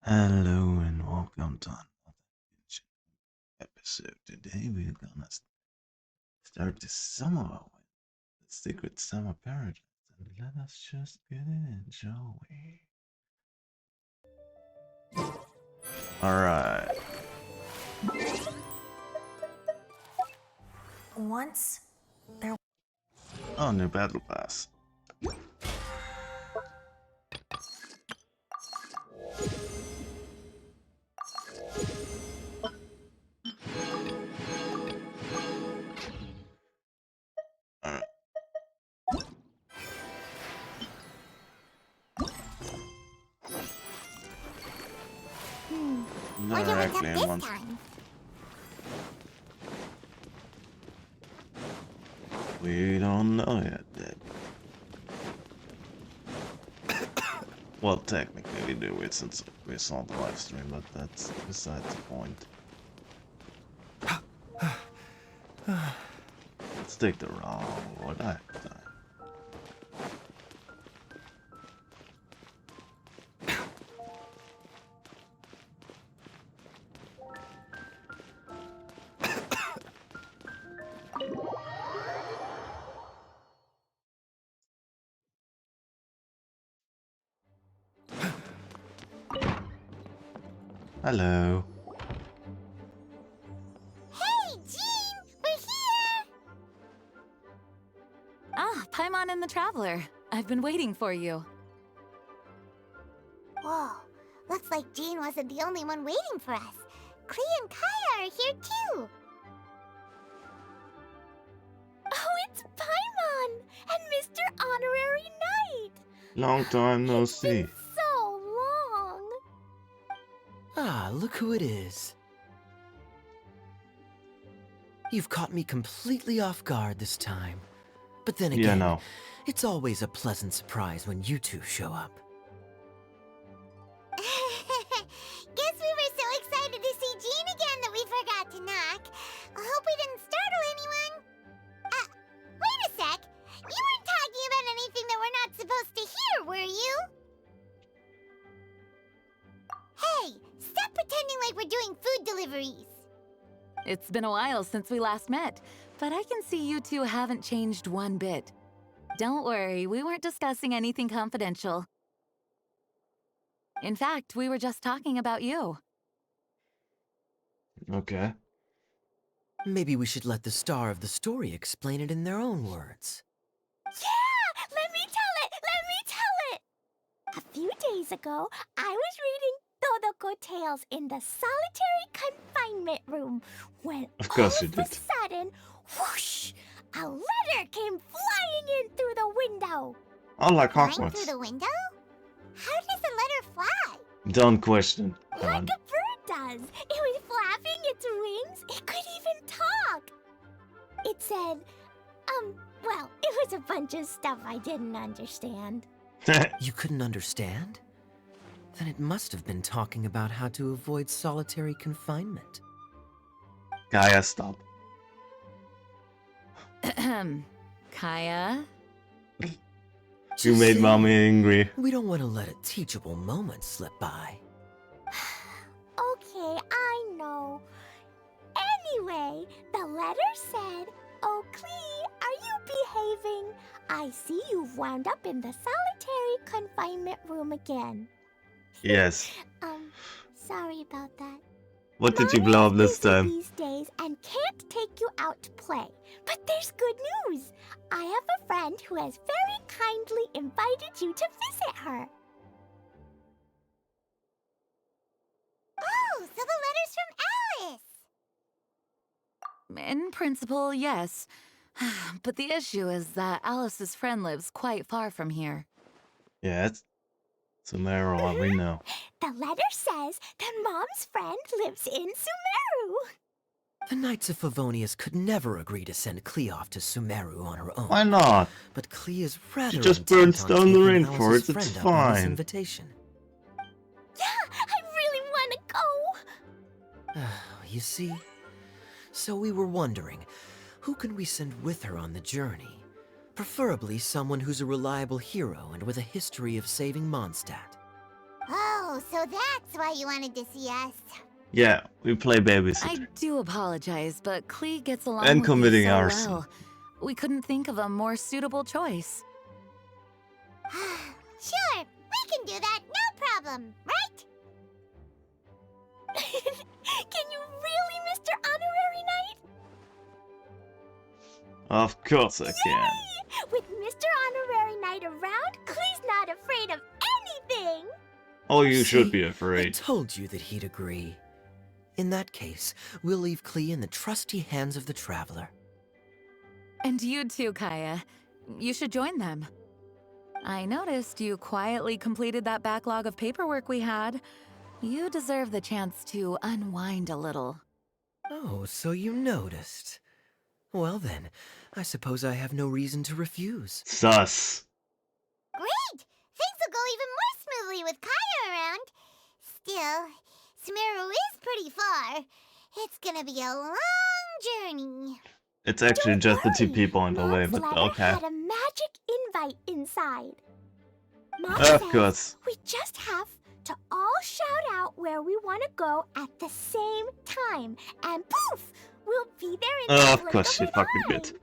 Hello and welcome to another Genshin episode. Today we're gonna start the summer with the secret summer paradise, and let us just get in, shall we? Alright. Once there. Oh, new battle pass. Alright. Wonder what's up Directly in this one. time. We don't know yet, Dad. Well, technically we do it since we saw the live stream, but that's beside the point. Let's take the wrong road that time. Hello. Hey, Jean! We're here! Ah, Paimon and the Traveler. I've been waiting for you. Whoa, looks like Jean wasn't the only one waiting for us. Klee and Kaya are here too. Oh, it's Paimon and Mr. Honorary Knight. Long time no It's see. been so long. Ah, look who it is. You've caught me completely off guard this time. But then Yeah, again, no. it's always a pleasant surprise when you two show up. Guess we were so excited to see Jean again that we forgot to knock. I hope we didn't startle anyone. Wait a sec. You weren't talking about anything that we're not supposed to hear, were you? Hey, stop pretending like we're doing food deliveries. It's been a while since we last met, but I can see you two haven't changed one bit. Don't worry, we weren't discussing anything confidential. In fact, we were just talking about you. Okay. Maybe we should let the star of the story explain it in their own words. Yeah! Let me tell it! Let me tell it! A few days ago, I was reading Todoko Tales in the solitary confinement room when Of all course you of a did. sudden, whoosh! A letter came flying in through the window. I like Flying Hogwarts. through the window? How does a letter fly? Don't question. Like a bird does. It was flapping its wings. It could even talk. It said, well, it was a bunch of stuff I didn't understand. You couldn't understand? Then it must have been talking about how to avoid solitary confinement. Gaia, stop. Kaya? You made Just mommy saying. angry. We don't want to let a teachable moment slip by. Okay, I know. Anyway, the letter said, "Oh, Klee, are you behaving? I see you've wound up in the solitary confinement room again." Yes. Sorry about that. What did you Mommy blow is up this busy time? these days and can't take you out to play. But there's good news. I have a friend who has very kindly invited you to visit her. Oh, so the letter's from Alice. In principle, yes. But the issue is that Alice's friend lives quite far from here. Yeah, it's Sumeru, we know. The letter says that Mom's friend lives in Sumeru. The Knights of Favonius could never agree to send Klee off to Sumeru on her own. Why not? But Klee is rather just intent burns on down the taking rainforest, Alice's it's friend up on his fine. invitation. Yeah, I really want to go. You see? So we were wondering, who can we send with her on the journey? Preferably someone who's a reliable hero and with a history of saving Mondstadt. Oh, Oh, so that's why you wanted to see us. Yeah, we play I babysitter. do apologize, but Klee gets along And with you committing so arson. well. We couldn't think of a more suitable choice. Sure, we can do that, no problem, right? Can you really, Mr. Honorary Knight? Of course I can. With Mr. Honorary Knight around, Klee's not afraid of anything! Oh, you should See, be I afraid. told you that he'd agree. In that case, we'll leave Klee in the trusty hands of the Traveler. And you too, Kaya. You should join them. I noticed you quietly completed that backlog of paperwork we had. You deserve the chance to unwind a little. Oh, so you noticed. Well then, I suppose I have no reason to refuse. Sus. Great! Things will go even more smoothly with Kaya around. Still, Sumeru is pretty far. It's gonna be a long journey. It's actually Don't just the two worry, people in the way, Mom's but letter okay. had a magic invite inside. Mom Of says course. we just have to all shout out where we want to go at the same time, and poof, we'll be there in the Of blink course she an fucking eye. did.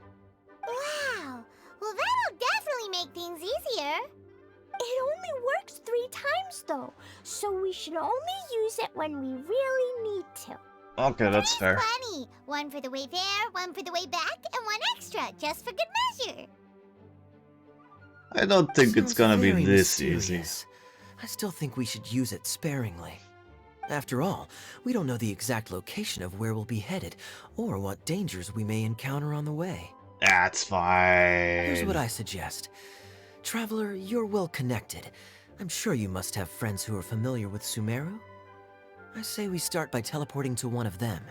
Wow, well that'll definitely make things easier. It only works 3 times though, so we should only use it when we really need to. Okay, that's fair. Plenty. One for the way there, one for the way back, and one extra, just for good measure. I don't think it's Sounds gonna be very this easy. mysterious. I still think we should use it sparingly. After all, we don't know the exact location of where we'll be headed, or what dangers we may encounter on the way. That's fine. Here's what I suggest. Traveler, you're well connected. I'm sure you must have friends who are familiar with Sumeru. I say we start by teleporting to one of them.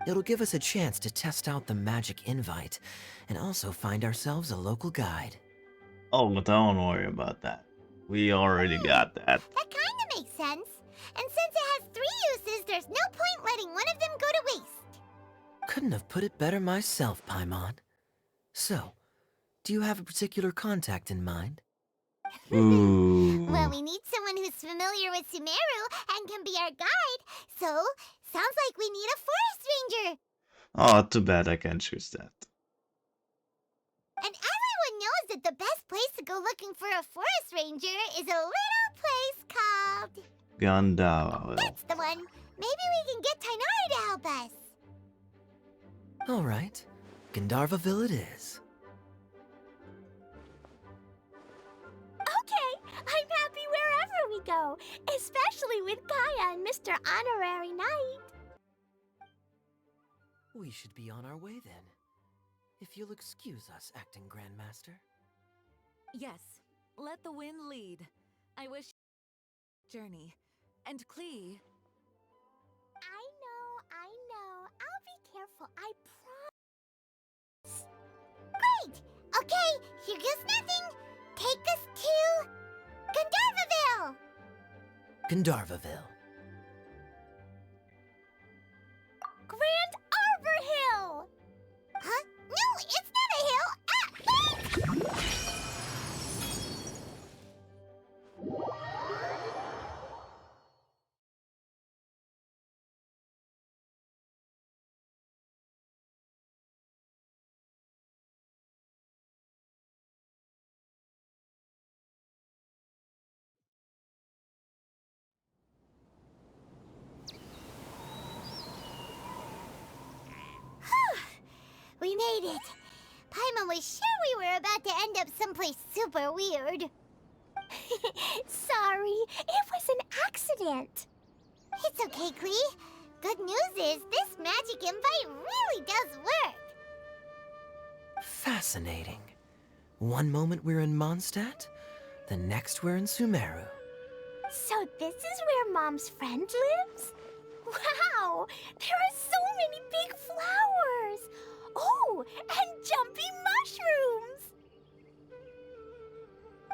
It'll give us a chance to test out the magic invite, and also find ourselves a local guide. Oh, but don't worry about that. We already got that. That kinda makes sense. And since it has 3 uses, there's no point letting one of them go to waste. Couldn't have put it better myself, Paimon. So, do you have a particular contact in mind? Ooh. Well, we need someone who's familiar with Sumeru and can be our guide, so sounds like we need a forest ranger. Oh, too bad I can't choose that. And everyone knows that the best place to go looking for a forest ranger is a little place called... Gandalf. That's the one. Maybe we can get Tainari to help us. All right, Gandharvaville it is. Okay, I'm happy wherever we go, especially with Kaya and Mr. Honorary Knight. We should be on our way then. If you'll excuse us, Acting Grandmaster. Yes, let the wind lead. I wish journey. And Klee, I know. I'll be careful, I promise. Great! Okay, here goes nothing. Take us to... Gandharvaville! Gandharvaville. Grand Arbor Hill! Huh? No, it's not a hill! Ah! We made it. Paimon was sure we were about to end up someplace super weird. Sorry, it was an accident. It's okay, Klee. Good news is this magic invite really does work. Fascinating. One moment we're in Mondstadt, the next we're in Sumeru. So this is where Mom's friend lives? Wow! There are so many big flowers! Oh, and jumpy mushrooms!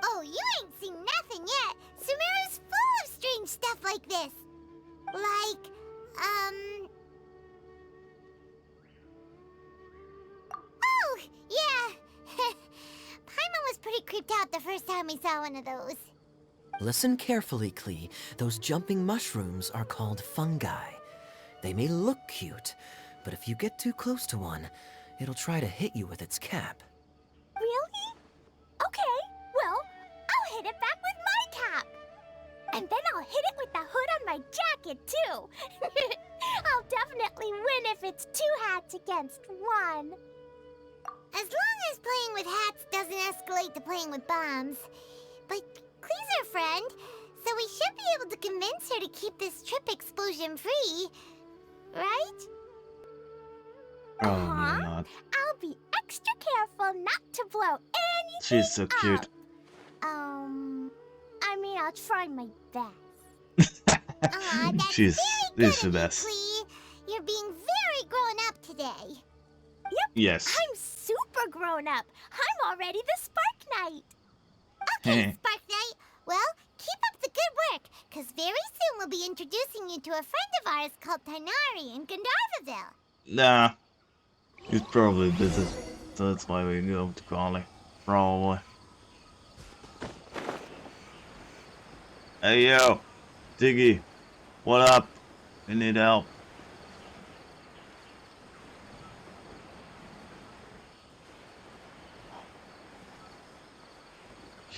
Oh, you ain't seen nothing yet! Sumeru's full of strange stuff like this! Like, Oh, yeah! Paimon was pretty creeped out the first time we saw one of those. Listen carefully, Klee. Those jumping mushrooms are called fungi. They may look cute, but if you get too close to one, it'll try to hit you with its cap. Really? Okay, well, I'll hit it back with my cap. And then I'll hit it with the hood on my jacket, too. I'll definitely win if it's 2 hats against 1. As long as playing with hats doesn't escalate to playing with bombs. But Klee's our friend, so we should be able to convince her to keep this trip explosion-free. Right? Probably not. I'll be extra careful not to blow anything She's so cute. up. I mean, I'll try my best. Aw, that's She's very the good of you, best. Klee. You're being very grown up today. Yes. I'm super grown up. I'm already the Spark Knight. Heh. Okay, Spark Knight. Well, keep up the good work, because very soon we'll be introducing you to a friend of ours called Tainari in Gandharvaville. Nah. He's probably busy. So that's why we go to Collie. Probably. Hey yo! Diggy! What up? We need help.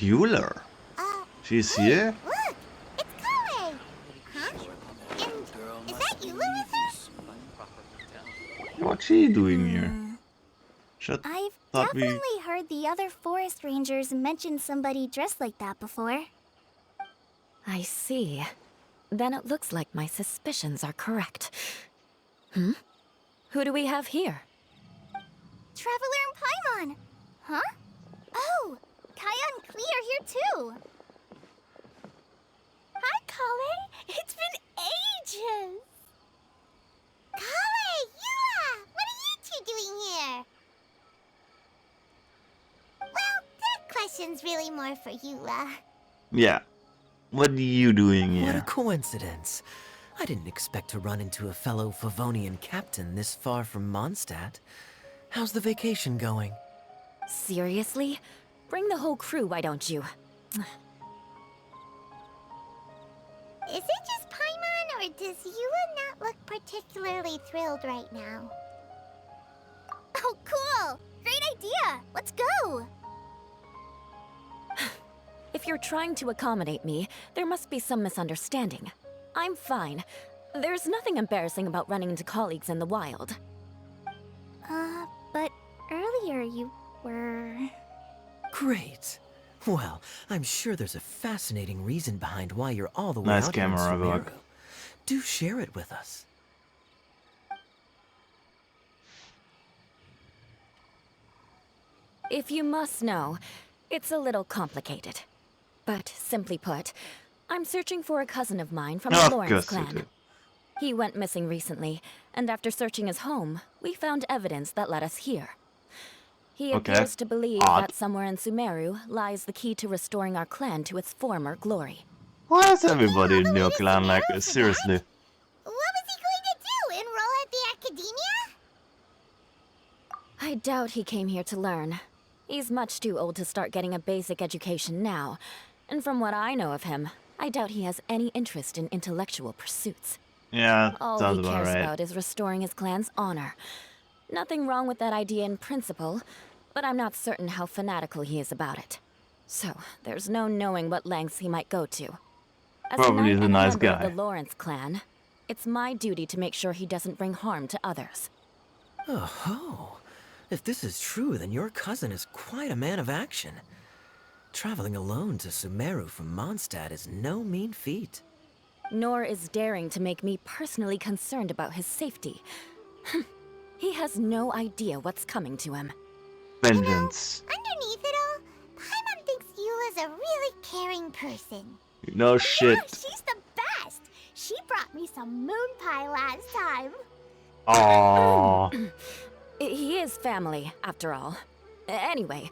Euler? She's hey, here? Look, it's Kale. Huh? And is that you, Luther? What's she doing here? Shut I've Thought we- definitely heard the other forest rangers mention somebody dressed like that before. I see. Then it looks like my suspicions are correct. Hmm? Who do we have here? Traveler and Paimon! Huh? Oh, Kaya and Klee are here too. Hi, Kale. It's been ages. Kale, Eula, what are you two doing here? Well, that question's really more for Eula. Yeah. What are you doing What a here? coincidence. I didn't expect to run into a fellow Favonian captain this far from Mondstadt. How's the vacation going? Seriously? Bring the whole crew, why don't you? Is it just Paimon, or does Eula not look particularly thrilled right now? Oh, cool! Great idea! Let's go! If you're trying to accommodate me, there must be some misunderstanding. I'm fine. There's nothing embarrassing about running into colleagues in the wild. But earlier you were... Great. Well, I'm sure there's a fascinating reason behind why you're all the way Nice out here in camera Sumeru. work. Do share it with us. If you must know, it's a little complicated. But simply put, I'm searching for a cousin of mine from the Of Lawrence course you clan. do. He went missing recently, and after searching his home, we found evidence that led us here. He Okay. appears to believe Odd. that somewhere in Sumeru lies the key to restoring our clan to its former glory. Why is everybody in all the your way to clan like Sumeru this? for Seriously. What was he going to do? Enroll at the academia? I doubt he came here to learn. He's much too old to start getting a basic education now, and from what I know of him, I doubt he has any interest in intellectual pursuits. Yeah, All sounds he about cares right. about is restoring his clan's honor. Nothing wrong with that idea in principle, but I'm not certain how fanatical he is about it. So, there's no knowing what lengths he might go to. As Probably knight is a and nice member guy. of the Lawrence clan, it's my duty to make sure he doesn't bring harm to others. Oh, if this is true, then your cousin is quite a man of action. Traveling alone to Sumeru from Mondstadt is no mean feat. Nor is daring to make me personally concerned about his safety. He has no idea what's coming to him. Vengeance. Underneath it all, Paimon thinks Eula's a really caring person. No shit. Yeah, she's the best. She brought me some moon pie last time. Aww. He is family, after all. Anyway,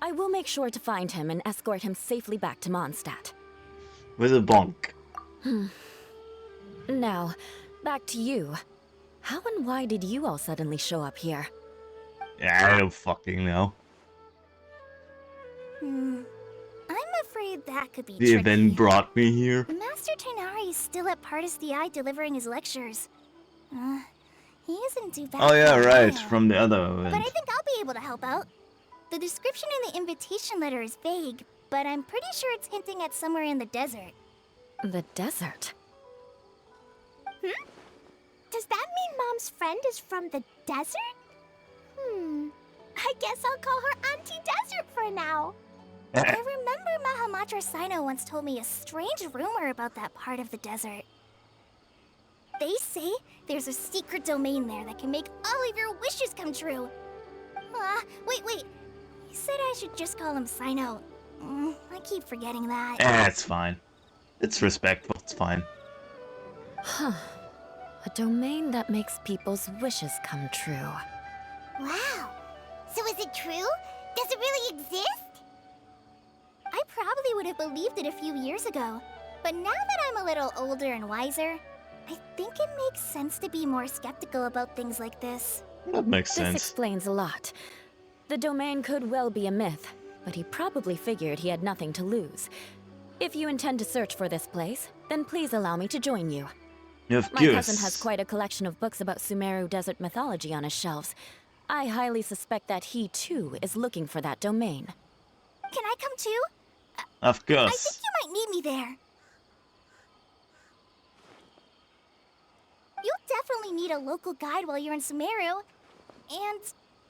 I will make sure to find him and escort him safely back to Mondstadt. With a bonk. Now, back to you. How and why did you all suddenly show up here? Yeah, I don't fucking know. I'm afraid that could be The tricky. event brought me here. Master Tighnari is still at Pardis the Eye delivering his lectures. He isn't too bad. Oh yeah, for a right, while. from the other But I event. think I'll be able to help out. The description in the invitation letter is vague, but I'm pretty sure it's hinting at somewhere in the desert. The desert. Does that mean Mom's friend is from the desert? I guess I'll call her Auntie Desert for now. I remember Mahamatra Sino once told me a strange rumor about that part of the desert. They say there's a secret domain there that can make all of your wishes come true. Wait. He said I should just call him Sino. I keep forgetting that. It's fine. It's respectful, it's fine. Huh. A domain that makes people's wishes come true. Wow. So is it true? Does it really exist? I probably would have believed it a few years ago. But now that I'm a little older and wiser, I think it makes sense to be more skeptical about things like this. That makes This sense. explains a lot. The domain could well be a myth, but he probably figured he had nothing to lose. If you intend to search for this place, then please allow me to join you. Of My cousin has quite a collection of books about Sumeru desert mythology on his shelves. I highly suspect that he, too, is looking for that domain. Can I come too? Of I think course. you might need me there. You'll definitely need a local guide while you're in Sumeru. And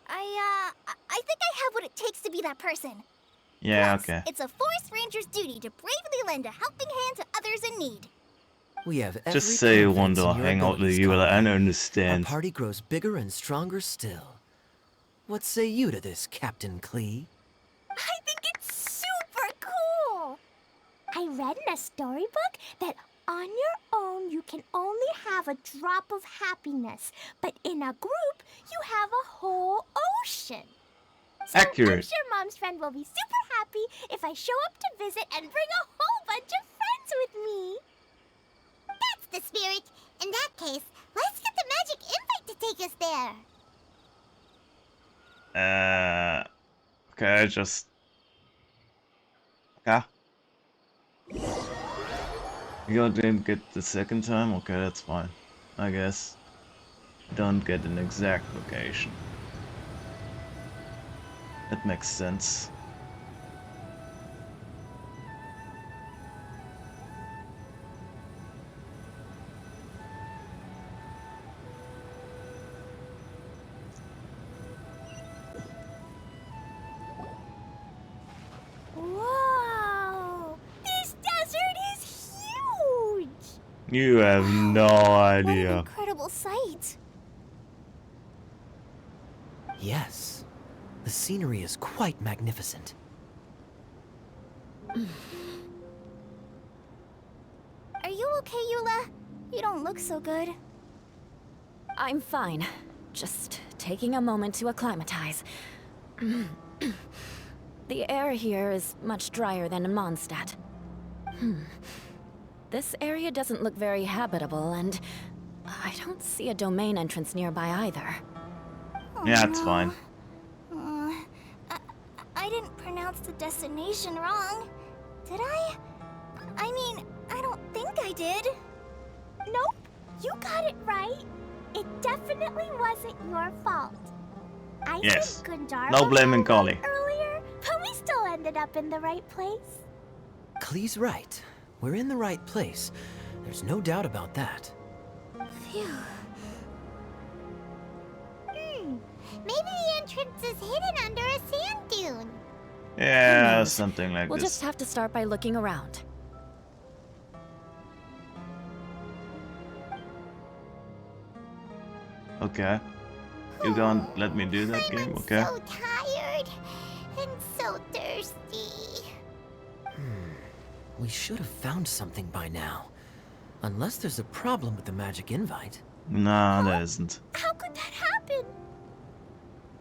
I think I have what it takes to be that person. Yeah, Plus, okay. It's a forest ranger's duty to bravely lend a helping hand to others in need. We have every Just say you want confidence to in your hang out with abilities, you, Conrad. and Our understand. party grows bigger and stronger still. What say you to this, Captain Klee? I think it's super cool! I read in a storybook that on your own you can only have a drop of happiness, but in a group you have a whole ocean. So I'm Accurate. sure Mom's friend will be super happy if I show up to visit and bring a whole bunch of friends with me. That's the spirit. In that case, let's get the magic invite to take us there. Okay, just. Okay. You didn't get the second time? Okay, that's fine. I guess. Don't get an exact location. That makes sense. Whoa! This desert is huge! You have no What an idea. incredible sight! Yes. The scenery is quite magnificent. Are you okay, Eula? You don't look so good. I'm fine. Just taking a moment to acclimatize. The air here is much drier than in Mondstadt. This area doesn't look very habitable, and I don't see a domain entrance nearby either. Yeah, it's fine. I didn't pronounce the destination wrong. Did I? I mean, I don't think I did. Nope, you got it right. It definitely wasn't your fault. I Yes. said Gundar No blaming Kali. earlier, but we still ended up in the right place. Klee's right. We're in the right place. There's no doubt about that. Phew. Maybe the entrance is hidden under a sand dune. Yeah, knows? something like We'll this. just have to start by looking around. Okay. You don't let me do that game, okay? I'm so tired and so thirsty. We should have found something by now. Unless there's a problem with the magic invite. Nah, there isn't. How could that happen?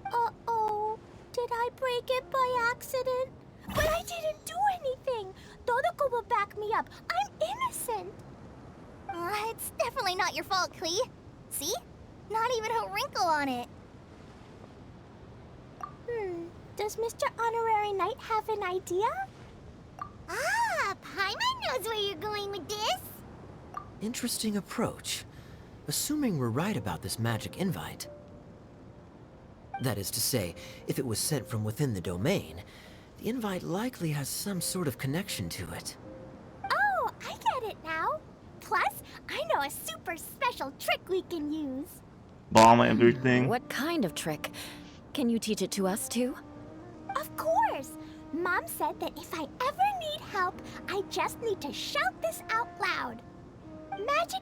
Uh-oh. Did I break it by accident? But I didn't do anything. Todoko will back me up. I'm innocent. It's definitely not your fault, Klee. See? Not even a wrinkle on it. Does Mr. Honorary Knight have an idea? Ah, Paimon knows where you're going with this. Interesting approach. Assuming we're right about this magic invite. That is to say, if it was sent from within the domain, the invite likely has some sort of connection to it. Oh, I get it now. Plus, I know a super special trick we can use. Bomb everything. What kind of trick? Can you teach it to us too? Of course! Mom said that if I ever need help, I just need to shout this out loud. Magic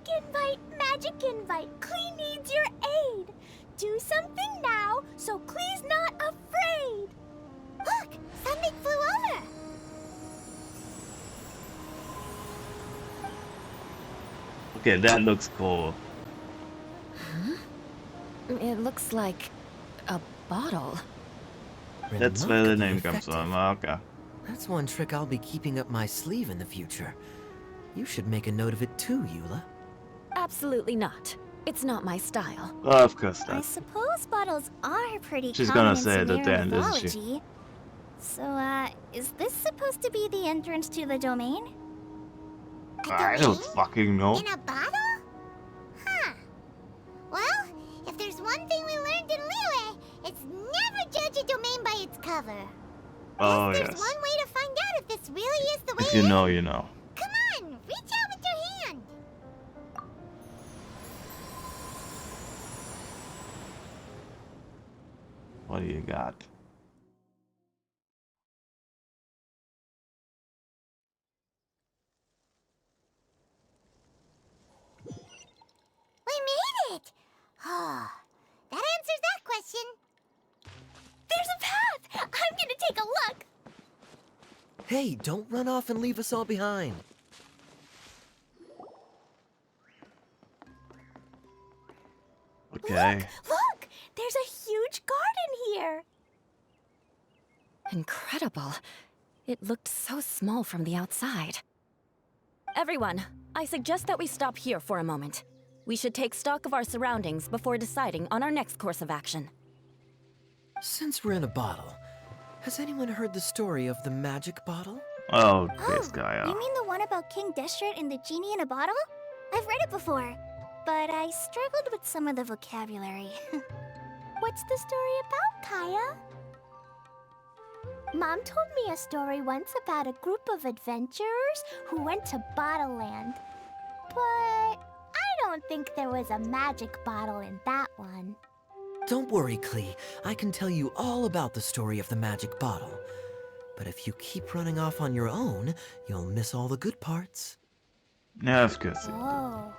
invite, Klee needs your aid. Do something now, so Klee's not afraid. Look, something flew over. Okay, that looks cool. It looks like a bottle. That's where the Remarkably name comes effective. from. Okay. That's one trick I'll be keeping up my sleeve in the future. You should make a note of it too, Eula. Absolutely not. It's not my style. Of course I not. suppose bottles are pretty She's common gonna in say it at the end, isn't she? mythology. So, is this supposed to be the entrance to the domain? I don't fucking know. In a bottle? Huh. Well, if there's one thing we learned in Liyue, it's never judge a domain by its cover. Oh, There's yes. one way to find out if this really is the way If you it is. know, you know. Come on, reach out with your hand. What do you got? We made it! Oh, that answers that question. There's a path! I'm gonna take a look! Hey, don't run off and leave us all behind. Okay. Look! There's a huge garden here! Incredible. It looked so small from the outside. Everyone, I suggest that we stop here for a moment. We should take stock of our surroundings before deciding on our next course of action. Since we're in a bottle, has anyone heard the story of the magic bottle? Oh, this Oh, guy. you mean the one about King Deshret and the genie in a bottle? I've read it before, but I struggled with some of the vocabulary. What's the story about, Kaya? Mom told me a story once about a group of adventurers who went to Bottle Land. But I don't think there was a magic bottle in that one. Don't worry, Klee. I can tell you all about the story of the magic bottle. But if you keep running off on your own, you'll miss all the good parts. Yeah, of course. Oh.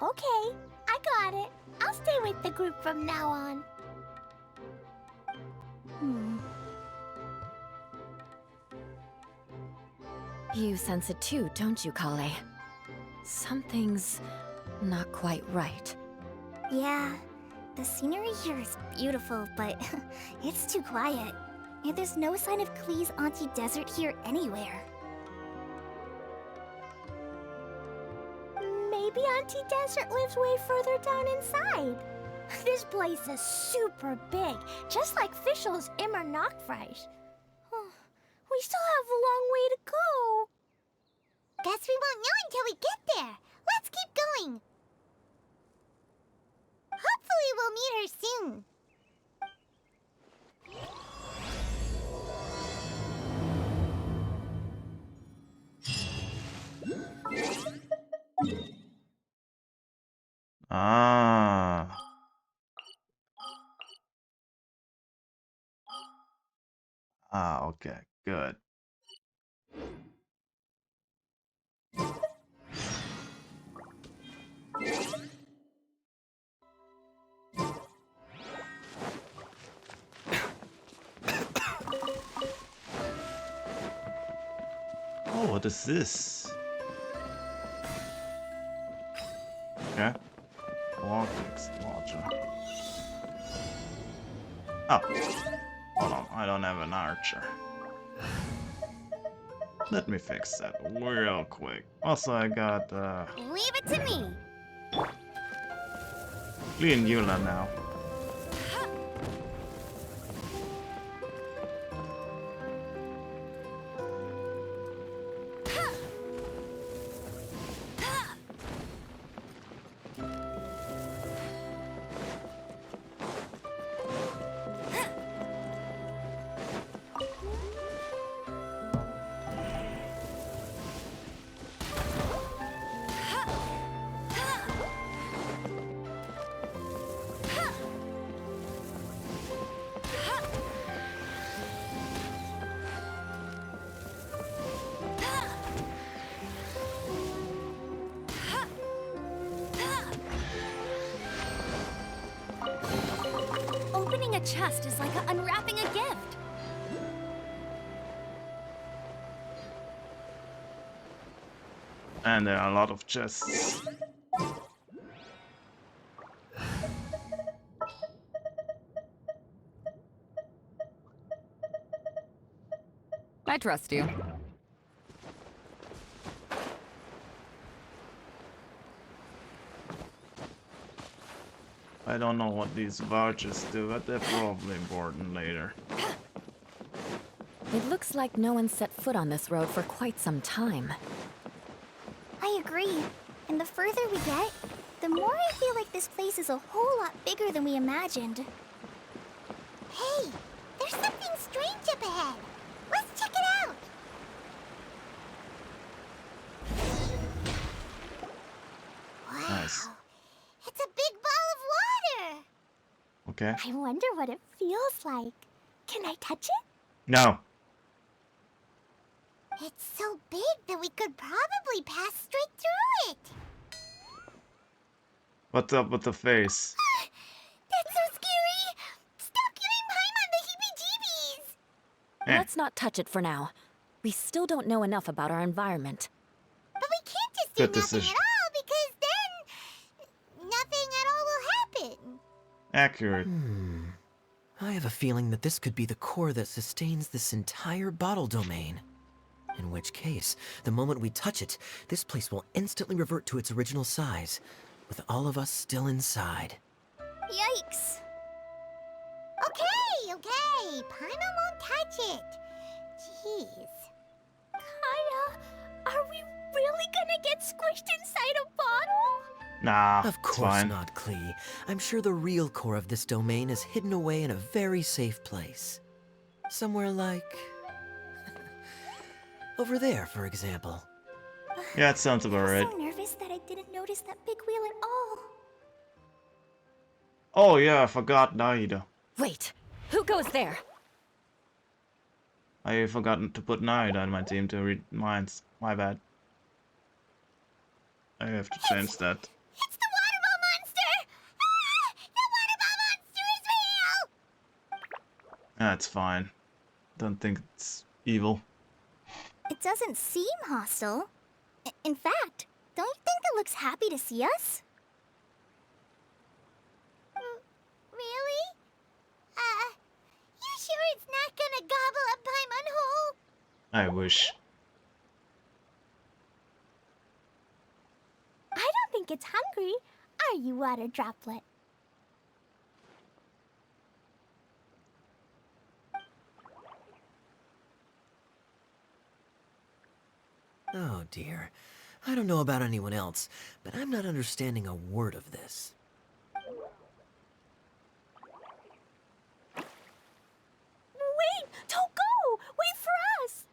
Okay, I got it. I'll stay with the group from now on. You sense it too, don't you, Kale? Something's not quite right. Yeah, the scenery here is beautiful, but it's too quiet. And there's no sign of Klee's Auntie Desert here anywhere. Maybe Auntie Desert lives way further down inside. This place is super big, just like Fischl's Immer Nachtreich. We still have a long way to go. Guess we won't know until we get there. Let's keep going. Hopefully we'll meet her soon. Ah. Ah, okay. Good. Oh, what is this? Okay. Vortex launcher. Oh. Hold on, I don't have an archer. Let me fix that real quick. Also, I got, Leave it to me. Lee and Eula now. a chest is like unwrapping a gift. And there are a lot of chests. I trust you. I don't know what these vouchers do, but they're probably important later. It looks like no one set foot on this road for quite some time. I agree. And the further we get, the more I feel like this place is a whole lot bigger than we imagined. Hey, there's something strange up ahead. Let's check it out. Wow. Nice. It's a big ball of water. Okay. I wonder what it feels like. Can I touch it? No. It's so big that we could probably pass straight through it. What's up with the face? That's so scary. Stop giving Paimon the heebie-jeebies. Eh. Let's not touch it for now. We still don't know enough about our environment. But we can't just do Good nothing decision. at all because then nothing at all will happen. Accurate. I have a feeling that this could be the core that sustains this entire bottle domain. In which case, the moment we touch it, this place will instantly revert to its original size, with all of us still inside. Yikes. Okay. Paimon won't touch it. Jeez. Kaya, are we really gonna get squished inside a bottle? Nah, Of it's course fine. not, Klee. I'm sure the real core of this domain is hidden away in a very safe place. Somewhere like... over there, for example. Yeah, it sounds about I'm right. so nervous that I didn't notice that big wheel at all. Oh yeah, I forgot Naida. Wait, who goes there? I forgotten to put Naida on my team to read minds. My bad. I have to change that. It's the water ball monster. Ah, the water ball monster is real. That's fine. Don't think it's evil. It doesn't seem hostile. In fact, don't you think it looks happy to see us? Really? You sure it's not gonna gobble up Paimon whole? I wish. I don't think it's hungry. Are you, water droplet? Oh dear. I don't know about anyone else, but I'm not understanding a word of this. Wait! Don't go! Wait for us!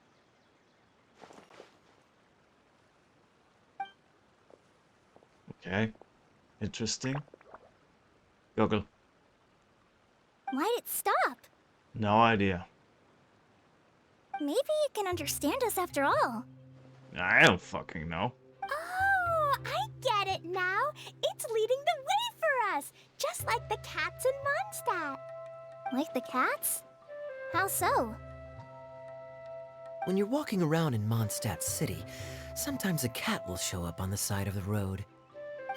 Okay. Interesting. Goggle. Why'd it stop? No idea. Maybe it can understand us after all. I don't fucking know. Oh, I get it now. It's leading the way for us, just like the cats in Mondstadt. Like the cats? How so? When you're walking around in Mondstadt City, sometimes a cat will show up on the side of the road.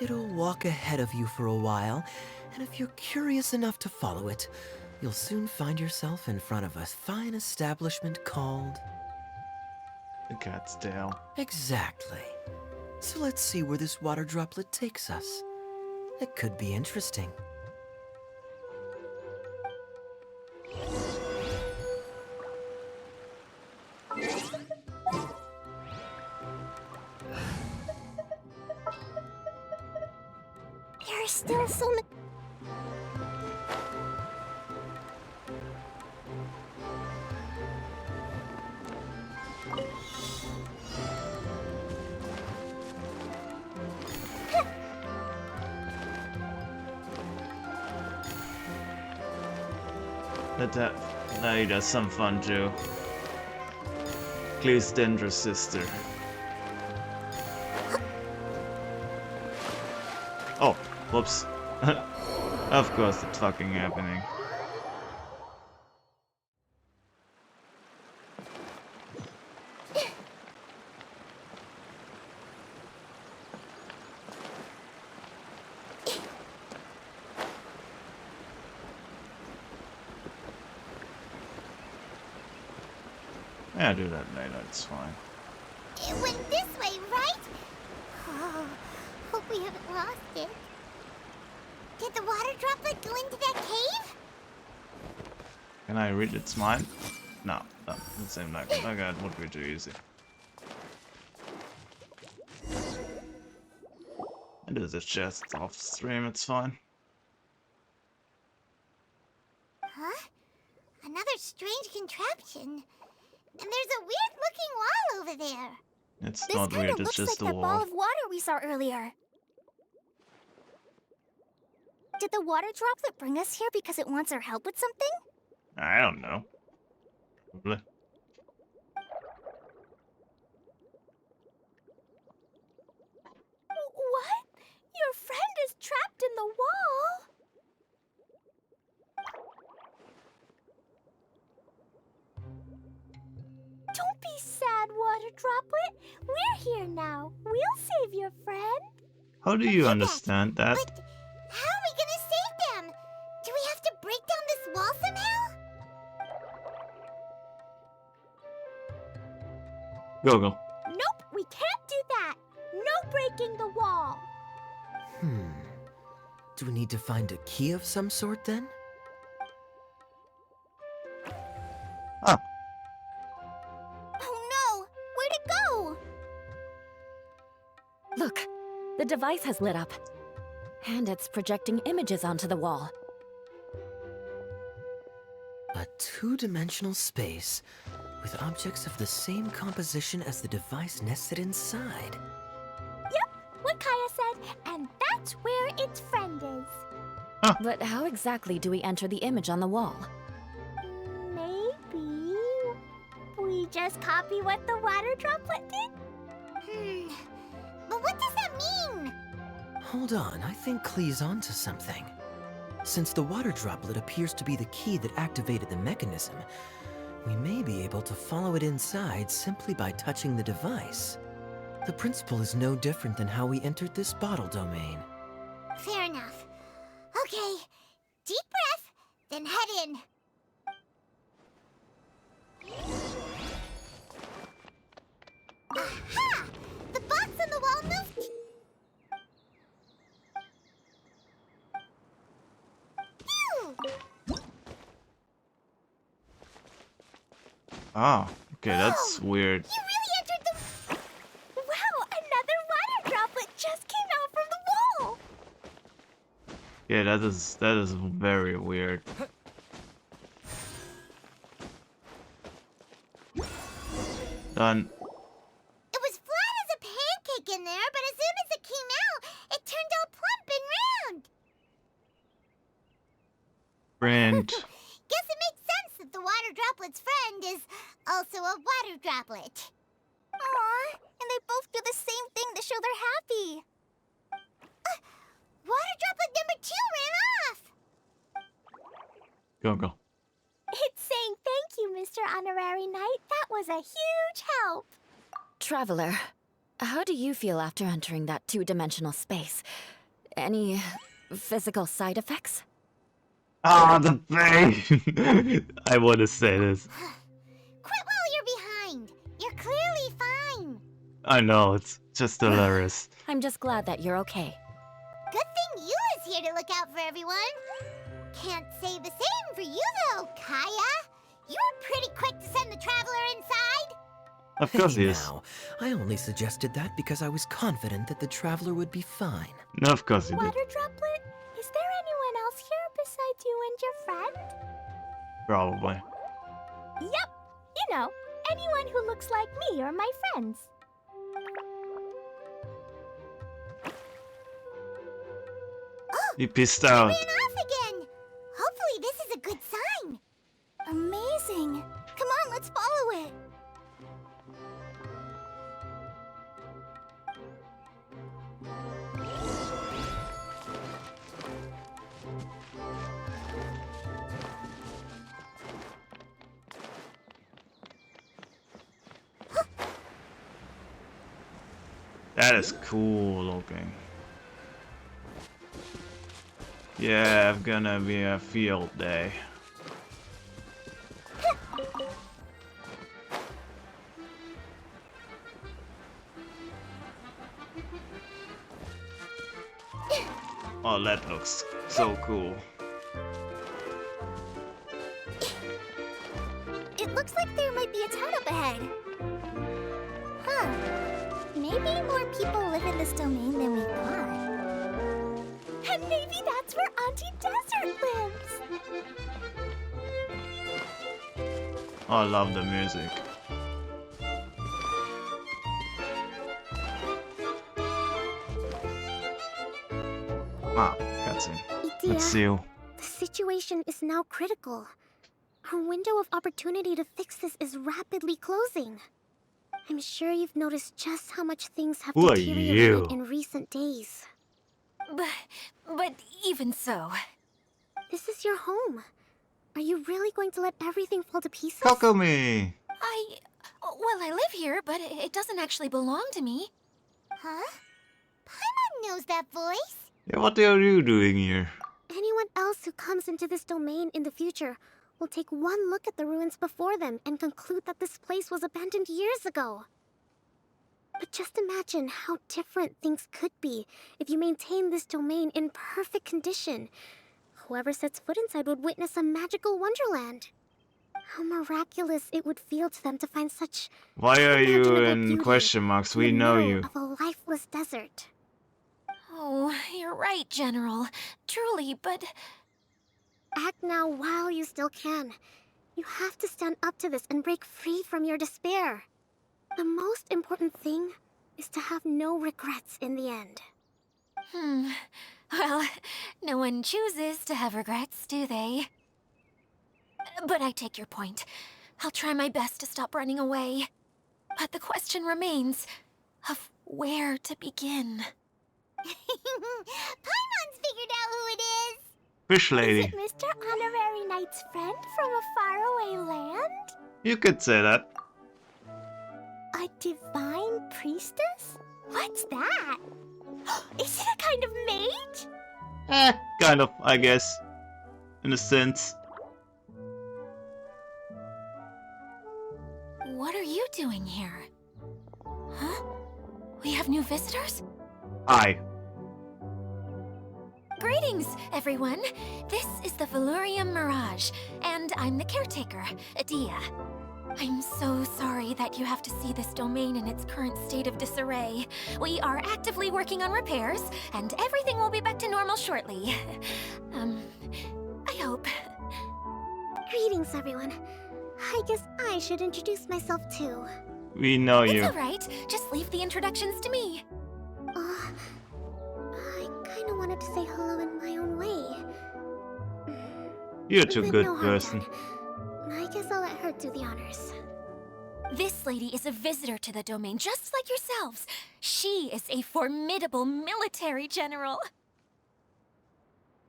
It'll walk ahead of you for a while, and if you're curious enough to follow it, you'll soon find yourself in front of a fine establishment called... The cat's tail. Exactly. So let's see where this water droplet takes us. It could be interesting. There are still so many. Let that Naida's some fun, Joe. Clee's dangerous sister. Oh, whoops. Of course it's fucking happening. Yeah, do that later, it's fine. It went this way, right? Oh, hope we haven't lost it. Did the water droplet go into that cave? Can I read its mind? No, doesn't seem like it. Okay, it would be too easy. I do the chest off stream, it's fine. Huh? Another strange contraption. And there's a weird-looking wall over there. It's This not kind weird, of it's looks just like a that ball wall. of water we saw earlier. Did the water droplet bring us here because it wants our help with something? I don't know. Probably. What? Your friend is trapped in the wall? Don't be sad, Water Droplet. We're here now. We'll save your friend. How do you understand that? But how are we gonna save them? Do we have to break down this wall somehow? Go, go. Nope, we can't do that. No breaking the wall. Do we need to find a key of some sort then? Ah, Oh no! Where'd it go? Look, the device has lit up. And it's projecting images onto the wall. A two-dimensional space with objects of the same composition as the device nested inside. What Kaya said, and that's where its friend is. But how exactly do we enter the image on the wall? Maybe we just copy what the water droplet did? But what does that mean? Hold on, I think Klee's onto something. Since the water droplet appears to be the key that activated the mechanism, we may be able to follow it inside simply by touching the device. The principle is no different than how we entered this bottle domain. Fair enough. Okay, deep breath, then head in. Aha! The box on the wall moved. Phew! ah, okay, that's weird. You really entered the... Wow, another water droplet just came out from the wall! Yeah, that is very weird. Done. It was flat as a pancake in there, but as soon as it came out, it turned all plump and round. Print. Guess it makes sense that the water droplet's friend is also a water droplet. Aw, and they both do the same thing to show they're happy. Water droplet number 2 ran off. Go, go. It's saying thank you, Mr. Honorary Knight. That was a huge help. Traveler, how do you feel after entering that two-dimensional space? Any physical side effects? Ah, the thing! I want to say this. Quit while you're behind. You're clearly fine. I know, it's just hilarious. I'm just glad that you're okay. Good thing you is here to look out for everyone. Can't say the same for you, though, Kaya. You were pretty quick to send the traveler inside. Of course he Hey is. now, I only suggested that because I was confident that the traveler would be fine. No, of course he did. Water droplet, is there anyone else here besides you and your friend? Probably. Yep, you know, anyone who looks like me or my friends. He pissed out. Ran off again. Hopefully this is a good sign. Amazing. Come on, let's follow it. That is cool looking. Yeah, it's gonna be a field day. Oh, that looks so cool. It looks like there might be a town up ahead. Huh. Maybe more people live in this domain than we thought. And maybe that's where Auntie Desert lives. Oh, I love the music. Ah, cutscene. Let's see. The situation is now critical. Our window of opportunity to fix this is rapidly closing. I'm sure you've noticed just how much things have Who are deteriorated you? in recent days. But even so, This is your home. Are you really going to let everything fall to pieces? Kokomi! well, I live here, but it doesn't actually belong to me. Huh? Paimon knows that voice. Yeah, what are you doing here? Anyone else who comes into this domain in the future will take one look at the ruins before them and conclude that this place was abandoned years ago. But just imagine how different things could be if you maintain this domain in perfect condition. Whoever sets foot inside would witness a magical wonderland. How miraculous it would feel to them to find such Why are you unimaginable in beauty question marks? in We the know middle you. of a lifeless desert. Oh, you're right, General. Truly, but Act now while you still can. You have to stand up to this and break free from your despair. The most important thing is to have no regrets in the end. well, no one chooses to have regrets, do they? But I take your point. I'll try my best to stop running away. But the question remains of where to begin. Paimon's figured out who it is. Fish Is lady. it Mr. Honorary Knight's friend from a faraway land? You could say that. A divine priestess? What's that? Is it a kind of mage? Kind of, I guess. In a sense. What are you doing here? Huh? We have new visitors? Aye. Greetings, everyone. This is the Valurium Mirage, and I'm the caretaker, Adia. I'm so sorry that you have to see this domain in its current state of disarray. We are actively working on repairs, and everything will be back to normal shortly. I hope. Greetings, everyone. I guess I should introduce myself too. We know It's you. alright. Just leave the introductions to me. I kinda wanted to say hello in my own way. You're too But good no harm person. done. I guess I'll let her do the honors. This lady is a visitor to the domain, just like yourselves. She is a formidable military general.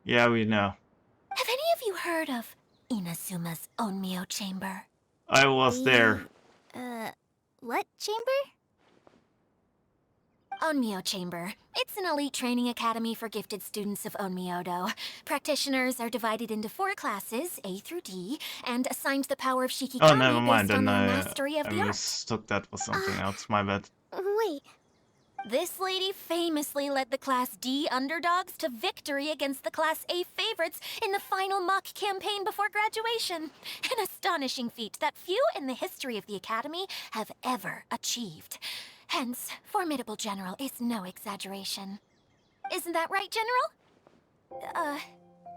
Yeah, we know. Have any of you heard of Inazuma's Onmyo Chamber? I was there. What chamber? Onmyo Chamber. It's an elite training academy for gifted students of Onmyodo. Practitioners are divided into 4 classes, A through D, and assigned the power of Shikigami Oh, never mind. based on Then their mastery of I the art. mistook that for something else. My bad. Wait, This lady famously led the Class D underdogs to victory against the Class A favorites in the final mock campaign before graduation. An astonishing feat that few in the history of the Academy have ever achieved. Hence, formidable general is no exaggeration. Isn't that right, General?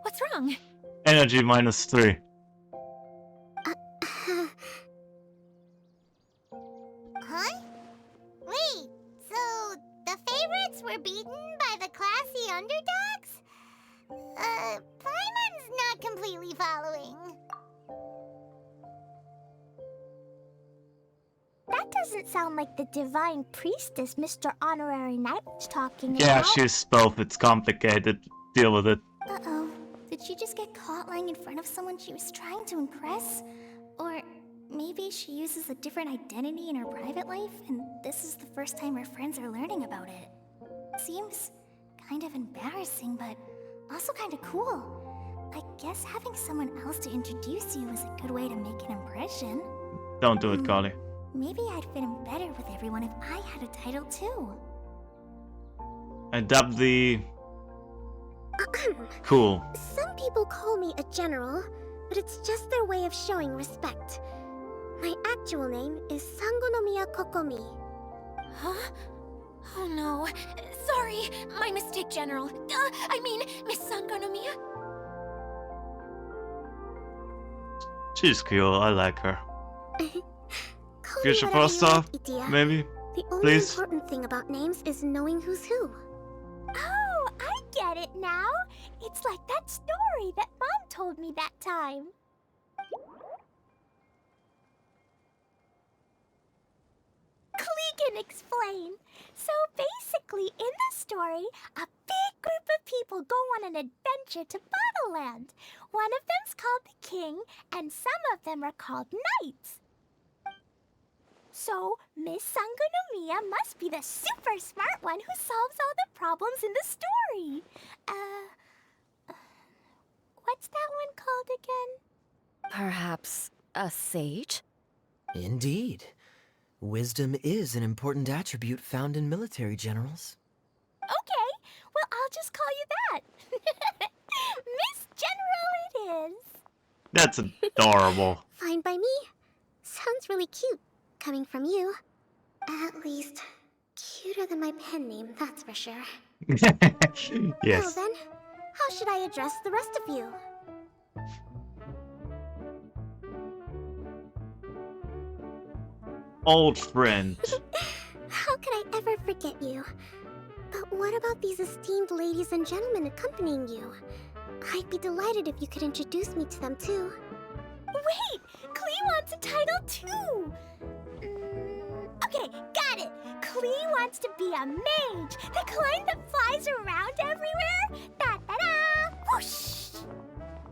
What's wrong? Energy -3. Huh? Wait, so the favorites were beaten by the classy underdogs? Paimon's not completely following. that doesn't sound like the divine priestess Mr. Honorary Knight was talking Yeah, about. she's both. It's complicated. Deal with it. Uh-oh. Did she just get caught lying in front of someone she was trying to impress? Or maybe she uses a different identity in her private life, and this is the first time her friends are learning about it. Seems kind of embarrassing, but also kind of cool. I guess having someone else to introduce you is a good way to make an impression. Don't do it, Carly. Maybe I'd fit in better with everyone if I had a title too. Adopt the Cool. Some people call me a general, but it's just their way of showing respect. My actual name is Sangonomiya Kokomi. Huh? Oh no. Sorry, my mistake, General. I mean, Miss Sangonomiya. She's cool. I like her. Call me Future whatever first you off, like, Itia. maybe? The only Please? important thing about names is knowing who's who. Oh, I get it now. It's like that story that Mom told me that time. Klee can explain. So basically, in the story, a big group of people go on an adventure to Bottleland. One of them's called the King, and some of them are called Knights. So, Miss Sangonomiya must be the super smart one who solves all the problems in the story. What's that one called again? Perhaps a sage? Indeed. Wisdom is an important attribute found in military generals. Okay, well, I'll just call you that. Miss General it is. That's adorable. Fine by me. Sounds really cute, coming from you. At least, cuter than my pen name, that's for sure. Well Yes. then, how should I address the rest of you? Old friend. How could I ever forget you? But what about these esteemed ladies and gentlemen accompanying you? I'd be delighted if you could introduce me to them too. Wait! Klee wants a title too! Okay, got it! Klee wants to be a mage! The kind that flies around everywhere! Da-da-da! Whoosh!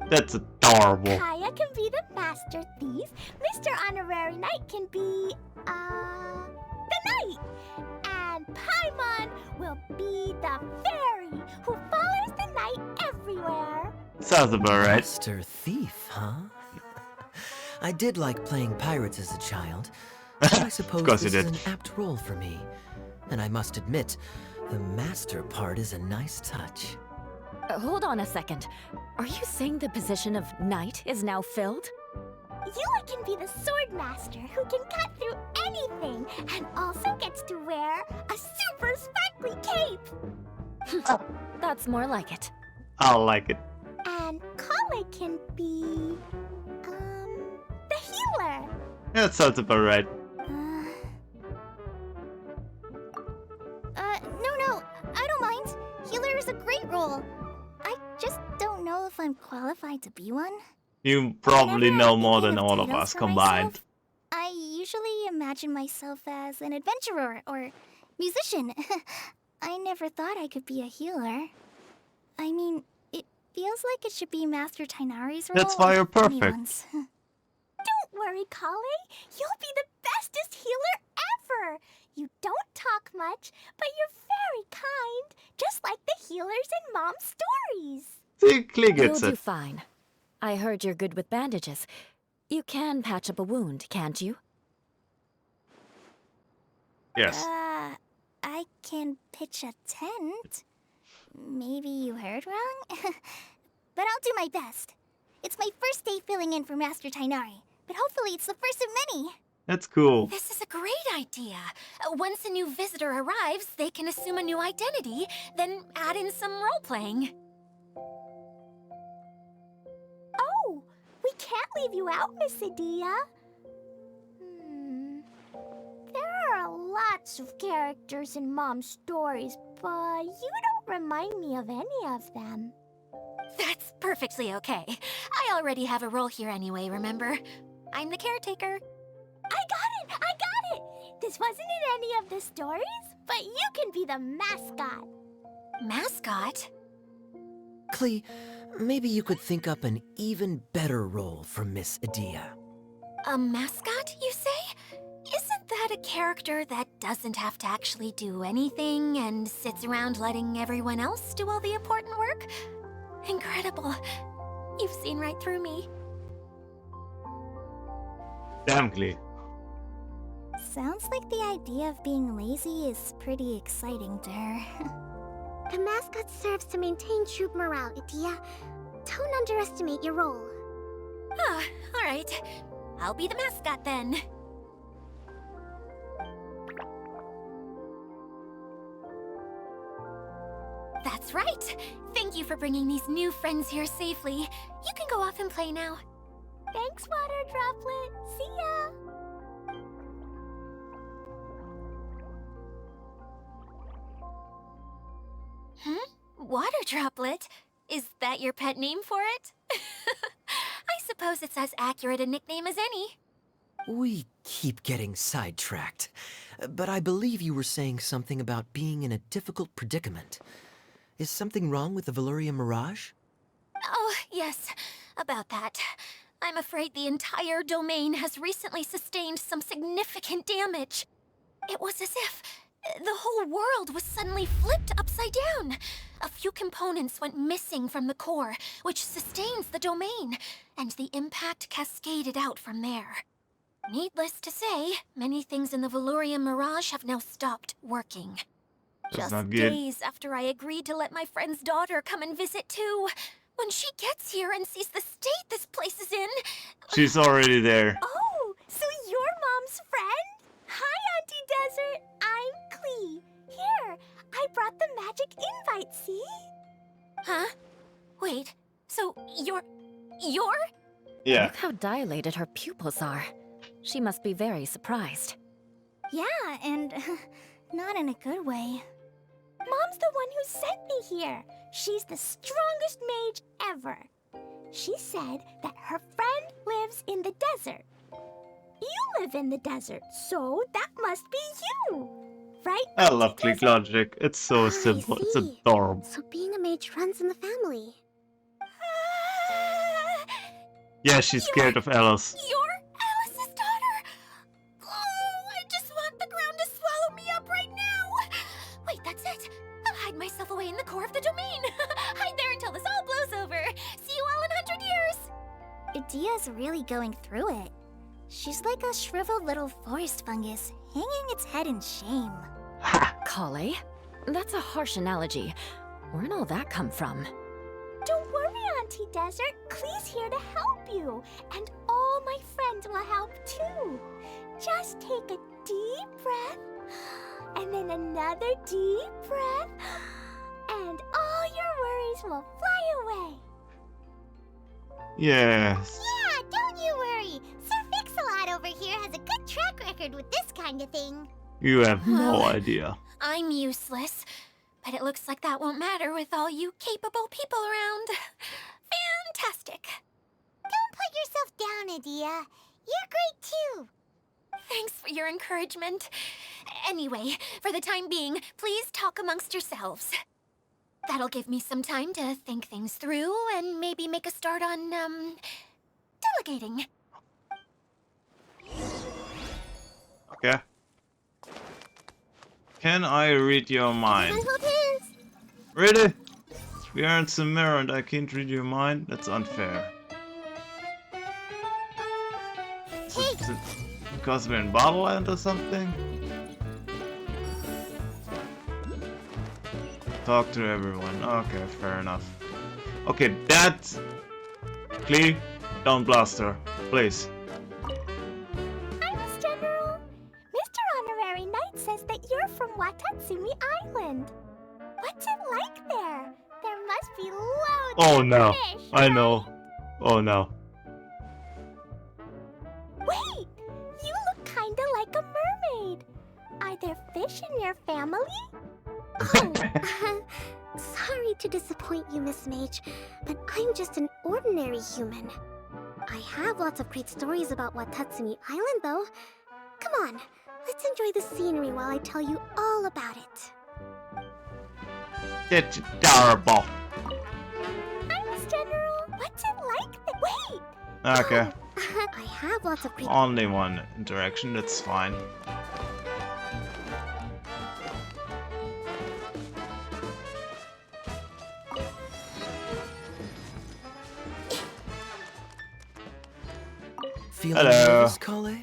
That's adorable. Kaya can be the master thief. Mr. Honorary Knight can be, the knight. And Paimon will be the fairy who follows the knight everywhere. Sounds about right. Master Thief, huh? I did like playing pirates as a child, so I suppose course you this is did. an apt role for me. And I must admit, the master part is a nice touch. Hold on a second. Are you saying the position of knight is now filled? Yula can be the sword master who can cut through anything and also gets to wear a super sparkly cape. That's more like it. I like it. And Kale can be, the healer. That sounds about right. No, I don't mind. Healer is a great role. I just don't know if I'm qualified to be one. You probably Whenever know I'm more thinking than of all of titles us for combined. myself, I usually imagine myself as an adventurer or musician. I never thought I could be a healer. I mean, it feels like it should be Master Tainari's role. That's why you're if perfect. anyone's. Don't worry, Kale. You'll be the bestest healer ever. You don't talk much, but you're very kind, just like the healers in Mom's stories. See, Klee You'll gets do it. fine. I heard you're good with bandages. You can patch up a wound, can't you? Yes. I can pitch a tent. Maybe you heard wrong? But I'll do my best. It's my first day filling in for Master Tainari, but hopefully it's the first of many. That's cool. This is a great idea. Once a new visitor arrives, they can assume a new identity, then add in some role-playing. Oh, we can't leave you out, Miss Adia. There are lots of characters in Mom's stories, but you don't remind me of any of them. That's perfectly okay. I already have a role here anyway, remember? I'm the caretaker. I got it! This wasn't in any of the stories, but you can be the mascot. Mascot? Klee, maybe you could think up an even better role for Miss Adia. A mascot, you say? Isn't that a character that doesn't have to actually do anything and sits around letting everyone else do all the important work? Incredible. You've seen right through me. Damn, Klee. Sounds like the idea of being lazy is pretty exciting to her. The mascot serves to maintain troop morale, Idia. Don't underestimate your role. Ah, alright. I'll be the mascot then. That's right! Thank you for bringing these new friends here safely. You can go off and play now. Thanks, Water Droplet. See ya! Water Droplet? Is that your pet name for it? I suppose it's as accurate a nickname as any. We keep getting sidetracked, but I believe you were saying something about being in a difficult predicament. Is something wrong with the Valyria Mirage? Oh, yes, about that. I'm afraid the entire domain has recently sustained some significant damage. It was as if the whole world was suddenly flipped upside down. A few components went missing from the core, which sustains the domain, and the impact cascaded out from there. Needless to say, many things in the Valyria Mirage have now stopped working. That's Just not good. days after I agreed to let my friend's daughter come and visit too. When she gets here and sees the state this place is in... She's already there. Oh, so you're Mom's friend? Hi, Auntie Desert. I'm Klee. Here, I brought the magic invite, see? Huh? Wait, so you're... Yeah. Look how dilated her pupils are. She must be very surprised. Yeah, and not in a good way. Mom's the one who sent me here. She's the strongest mage ever. She said that her friend lives in the desert. You live in the desert, so that must be you. Right? I love Auntie click Desert? logic. It's so I simple. It's see. adorable. So being a mage runs in the family. Yeah, she's scared of Alice. You're Alice's daughter? Oh, I just want the ground to swallow me up right now. Wait, that's it. I'll hide myself away in the core of the domain. Hide there until this all blows over. See you all in 100 years. Idia's really going through it. She's like a shriveled little forest fungus, hanging its head in shame. Kale? That's a harsh analogy. Where'd all that come from? Don't worry, Auntie Desert. Klee's here to help you. And all my friends will help too. Just take a deep breath, and then another deep breath, and all your worries will fly away. Yes. Yeah, don't you worry. Sir Fix-a-Lot over here has a good track record with this kind of thing. You have no Well, idea. I'm useless, but it looks like that won't matter with all you capable people around. Fantastic. Don't put yourself down, Adia. You're great too. Thanks for your encouragement. Anyway, for the time being, please talk amongst yourselves. That'll give me some time to think things through and maybe make a start on, delegating. Okay. Can I read your mind? Hold hands. Really? We aren't some mirror and I can't read your mind? That's unfair. Is it because we're in Battleland or something? Talk to everyone. Okay, fair enough. Okay, that... Klee, don't blast her. Please. Hi, Miss General. Mr. Honorary Knight says that you're from Watatsumi Island. What's it like there? There must be loads Oh of no. fish. I know. Oh no. Wait, you look kinda like a mermaid. Are there fish in your family? Oh, sorry to disappoint you, Miss Mage, but I'm just an ordinary human. I have lots of great stories about Watatsumi Island, though. Come on, let's enjoy the scenery while I tell you all about it. That's adorable. Hi, Miss General. What's it like? Wait. Okay. I have lots of great. Only one interaction, that's fine. Feeling Hello. nervous, Kale?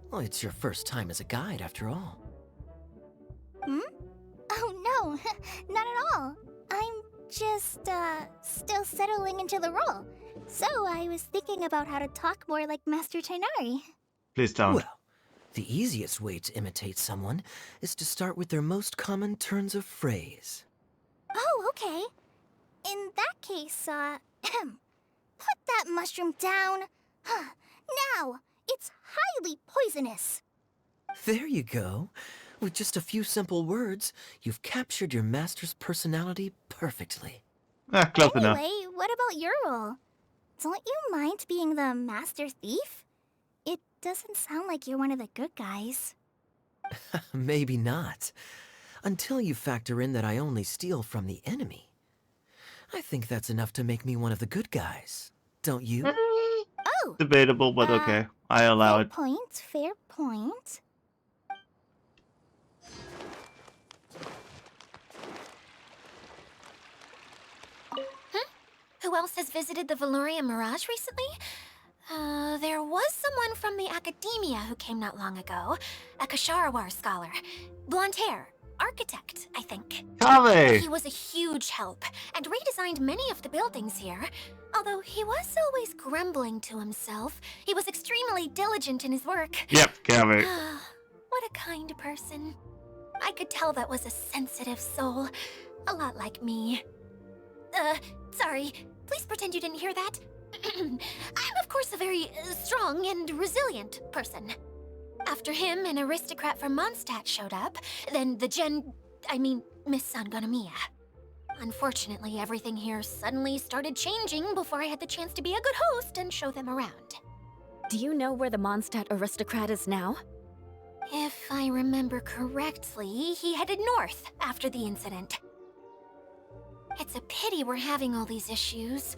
Well, it's your first time as a guide, after all. Oh Oh, not at all. I'm just, still settling into the role. So I was thinking about how to talk more like Master Tighnari. Please don't. Well, the easiest way to imitate someone is to start with their most common turns of phrase. Oh, okay. In that case, put that mushroom down. Now, it's highly poisonous. There you go. With just a few simple words, you've captured your master's personality perfectly. Close enough. Anyway, what about your role? Don't you mind being the master thief? It doesn't sound like you're one of the good guys. Maybe not. Until you factor in that I only steal from the enemy. I think that's enough to make me one of the good guys. Don't you? Oh! Debatable, but okay. I allow Fair it. point, fair point. Who else has visited the Valoria Mirage recently? There was someone from the academia who came not long ago. A Kasharawar scholar. Blonde hair. Architect, I think. Kave! He was a huge help, and redesigned many of the buildings here. Although he was always grumbling to himself, he was extremely diligent in his work. Yep, Kave. What a kind person. I could tell that was a sensitive soul. A lot like me. Sorry. Please pretend you didn't hear that. I'm, of course, a very strong and resilient person. After him, an aristocrat from Mondstadt showed up, then Miss Sangonomiya. Unfortunately, everything here suddenly started changing before I had the chance to be a good host and show them around. Do you know where the Mondstadt aristocrat is now? If I remember correctly, he headed north after the incident. It's a pity we're having all these issues.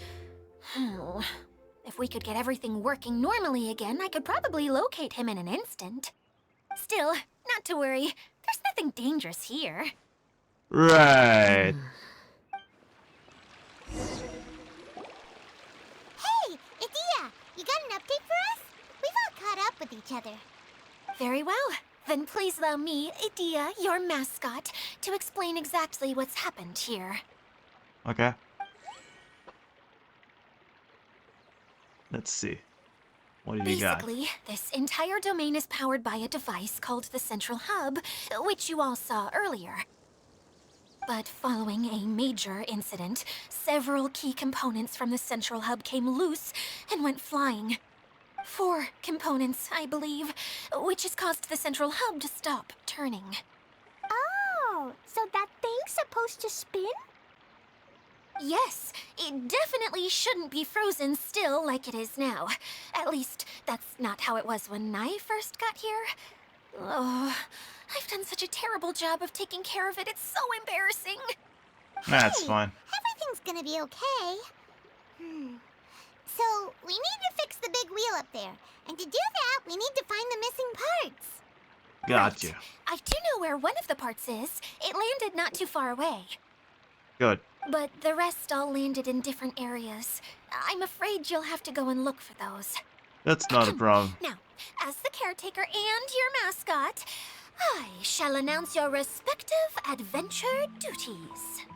If we could get everything working normally again, I could probably locate him in an instant. Still, not to worry. There's nothing dangerous here. Right. Hey, Idia, you got an update for us? We've all caught up with each other. Very well. Then please allow me, Idia, your mascot, to explain exactly what's happened here. Okay. Let's see. What do you got? Basically, this entire domain is powered by a device called the Central Hub, which you all saw earlier. But following a major incident, several key components from the Central Hub came loose and went flying. 4 components, I believe, which has caused the Central Hub to stop turning. Oh, so that thing's supposed to spin? Yes, it definitely shouldn't be frozen still like it is now. At least, that's not how it was when I first got here. Oh, I've done such a terrible job of taking care of it, it's so embarrassing. That's Hey, fine. Everything's gonna be okay. So, we need to fix the big wheel up there. And to do that, we need to find the missing parts. Gotcha. Right. I do know where one of the parts is. It landed not too far away. Good. But the rest all landed in different areas. I'm afraid you'll have to go and look for those. That's not a problem. Now, as the caretaker and your mascot, I shall announce your respective adventure duties.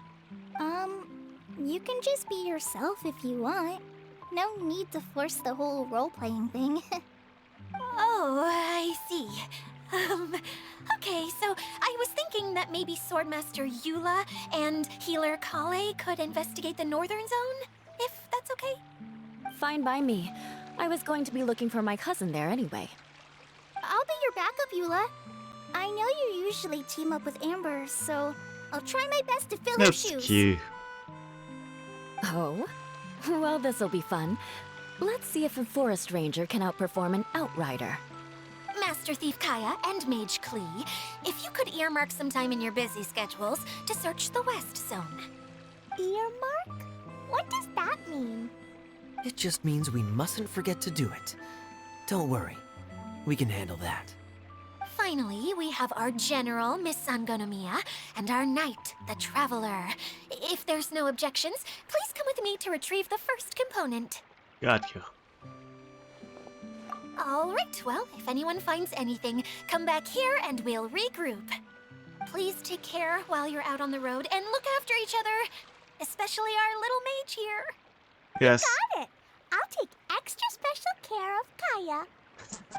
You can just be yourself if you want. No need to force the whole role-playing thing. Oh, I see. Okay, so I was thinking that maybe Swordmaster Eula and Healer Kale could investigate the Northern Zone, if that's okay? Fine by me. I was going to be looking for my cousin there anyway. I'll be your backup, Eula. I know you usually team up with Amber, so I'll try my best to fill her That's shoes. cute. Oh? Well, this'll be fun. Let's see if a forest ranger can outperform an outrider. Master Thief Kaya and Mage Klee, if you could earmark some time in your busy schedules to search the West Zone. Earmark? What does that mean? It just means we mustn't forget to do it. Don't worry. We can handle that. Finally, we have our General, Miss Sangonomiya, and our Knight, the Traveler. If there's no objections, please come with me to retrieve the first component. Got you. All right, well, if anyone finds anything, come back here and we'll regroup. please take care while you're out on the road and look after each other, especially our little mage here. Yes. Got it. I'll take extra special care of Kaya.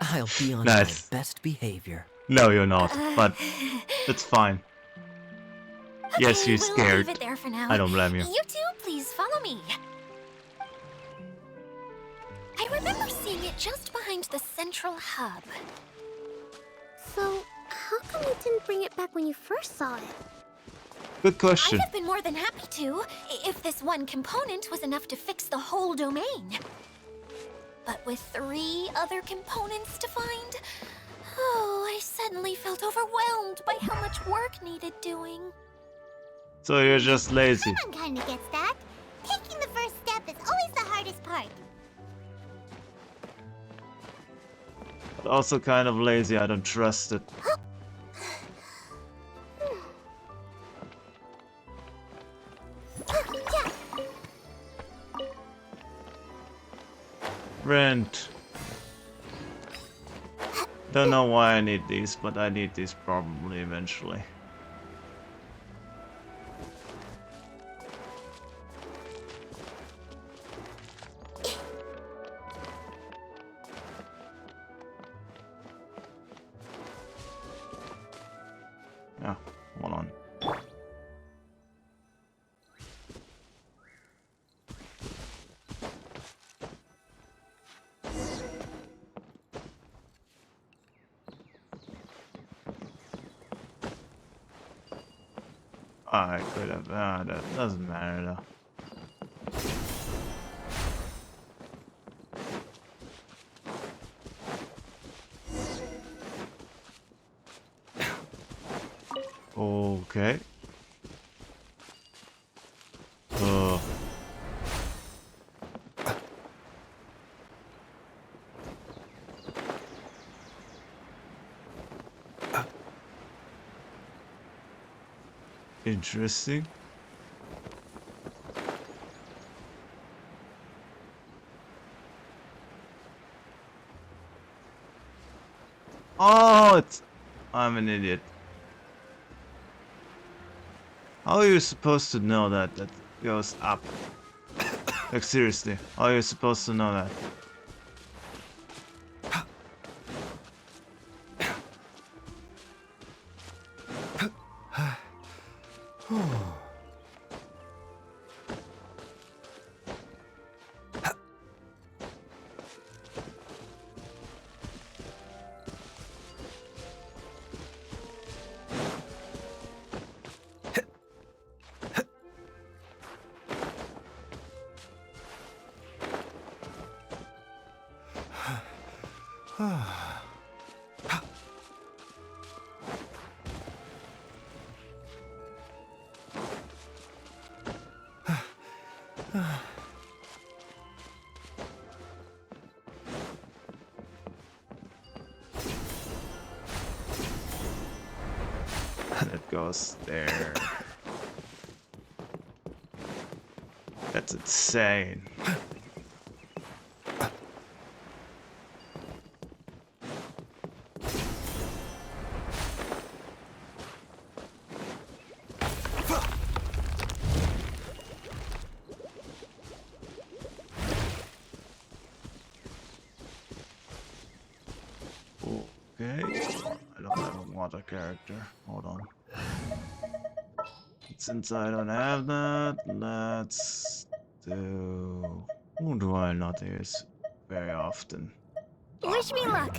I'll be on Nice. my best behavior. No, you're not, but it's fine. Yes, Okay, you're we'll scared. leave it there for now. I don't blame you. You two, please follow me. I remember seeing it just behind the central hub. So, how come you didn't bring it back when you first saw it? Good I'd question. have been more than happy to, if this one component was enough to fix the whole domain. But with 3 other components to find, I suddenly felt overwhelmed by how much work needed doing. So you're just lazy. Paimon kinda gets that. Taking the first step is always the hardest part. But also kind of lazy. I don't trust it. Rent. Don't know why I need these, but I need these probably eventually. Yeah, hold on. I could have, that doesn't matter though. Okay. Interesting. Oh, I'm an idiot. How are you supposed to know that that goes up? Like seriously, how are you supposed to know that? It goes there. That's insane. Okay. I don't have a water character. Hold on. Since I don't have that, let's do... Who do I not use very often? Wish me luck.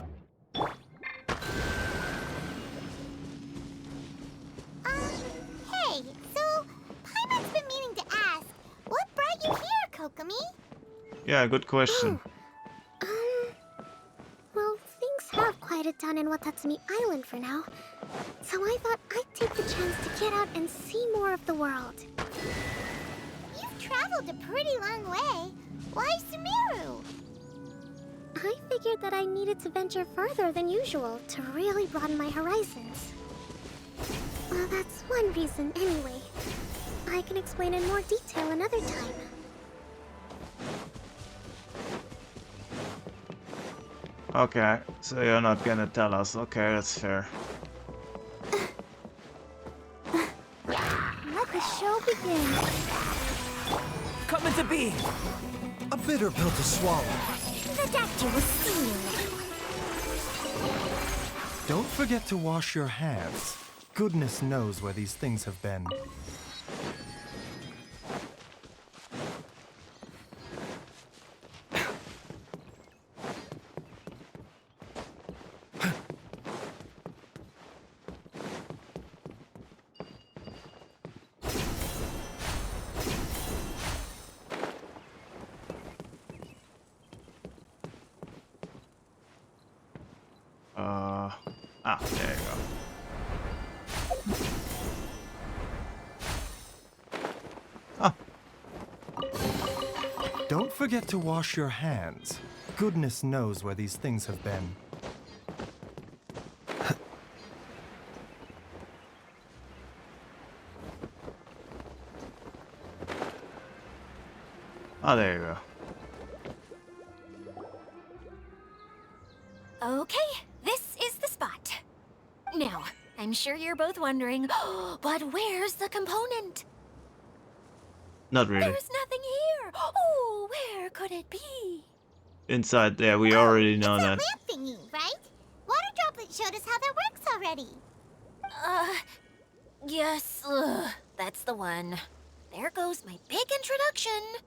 Hey, so Paimon's been meaning to ask, what brought you here, Kokomi? Yeah, good question. Well, things have quieted down in Watatsumi Island for now. So I thought I'd take the chance to get out and see more of the world. You've traveled a pretty long way. Why Sumeru? I figured that I needed to venture further than usual to really broaden my horizons. Well, that's one reason anyway. I can explain in more detail another time. Okay, so you're not gonna tell us. Okay, that's fair. show begin. Come into being! A bitter pill to swallow. The doctor was sealed. Don't forget to wash your hands. Goodness knows where these things have been. There you go. Oh, Don't forget to wash your hands. Goodness knows where these things have been. oh, there you go. Okay, this is the spot. Now, I'm sure you're both wondering, but where's the component? Not really. There's nothing here. Oh, where could it be? Inside there, we already know It's that. that lamp thingy, right? Water Droplet showed us how that works already. Yes, that's the one. There goes my big introduction.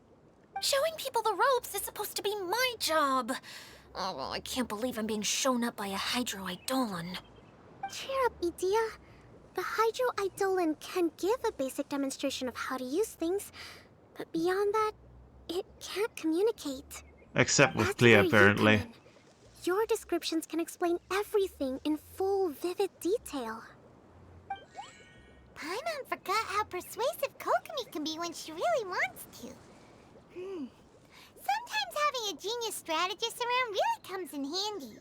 Showing people the ropes is supposed to be my job. Oh, I can't believe I'm being shown up by a Hydro Eidolon. Cheer up, Edea. The Hydro Eidolon can give a basic demonstration of how to use things, but beyond that, it can't communicate. Except with That's Clea, where you apparently. come in. Your descriptions can explain everything in full, vivid detail. Paimon forgot how persuasive Kokomi can be when she really wants to. Sometimes having a genius strategist around really comes in handy.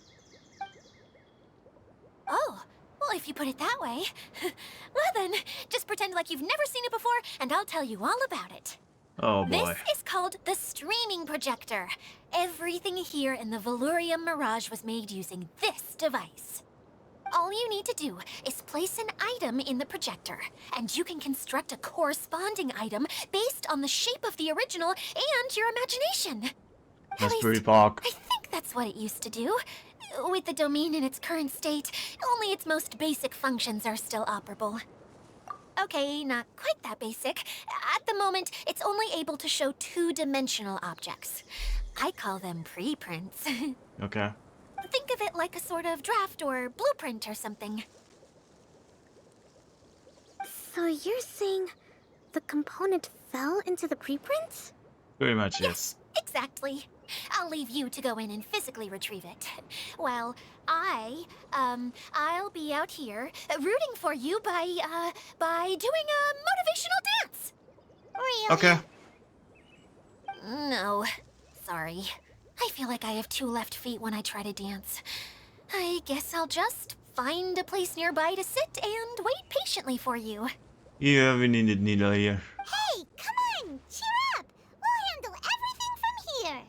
Oh, well, if you put it that way. Well then, just pretend like you've never seen it before, and I'll tell you all about it. Oh boy. This is called the streaming projector. Everything here in the Valurium Mirage was made using this device. All you need to do is place an item in the projector, and you can construct a corresponding item based on the shape of the original and your imagination. At That's least, pretty pog. I think that's what it used to do. With the domain in its current state, only its most basic functions are still operable. Okay, not quite that basic. At the moment, it's only able to show two-dimensional objects. I call them preprints. Okay. Think of it like a sort of draft or blueprint or something. So you're saying the component fell into the preprints? Pretty much, yes. Exactly. I'll leave you to go in and physically retrieve it. Well, I'll be out here rooting for you by doing a motivational dance. Really? Okay. No, sorry. I feel like I have two left feet when I try to dance. I guess I'll just find a place nearby to sit and wait patiently for you. You have a needed needle here. Hey, come on! Cheer up! We'll handle everything from here.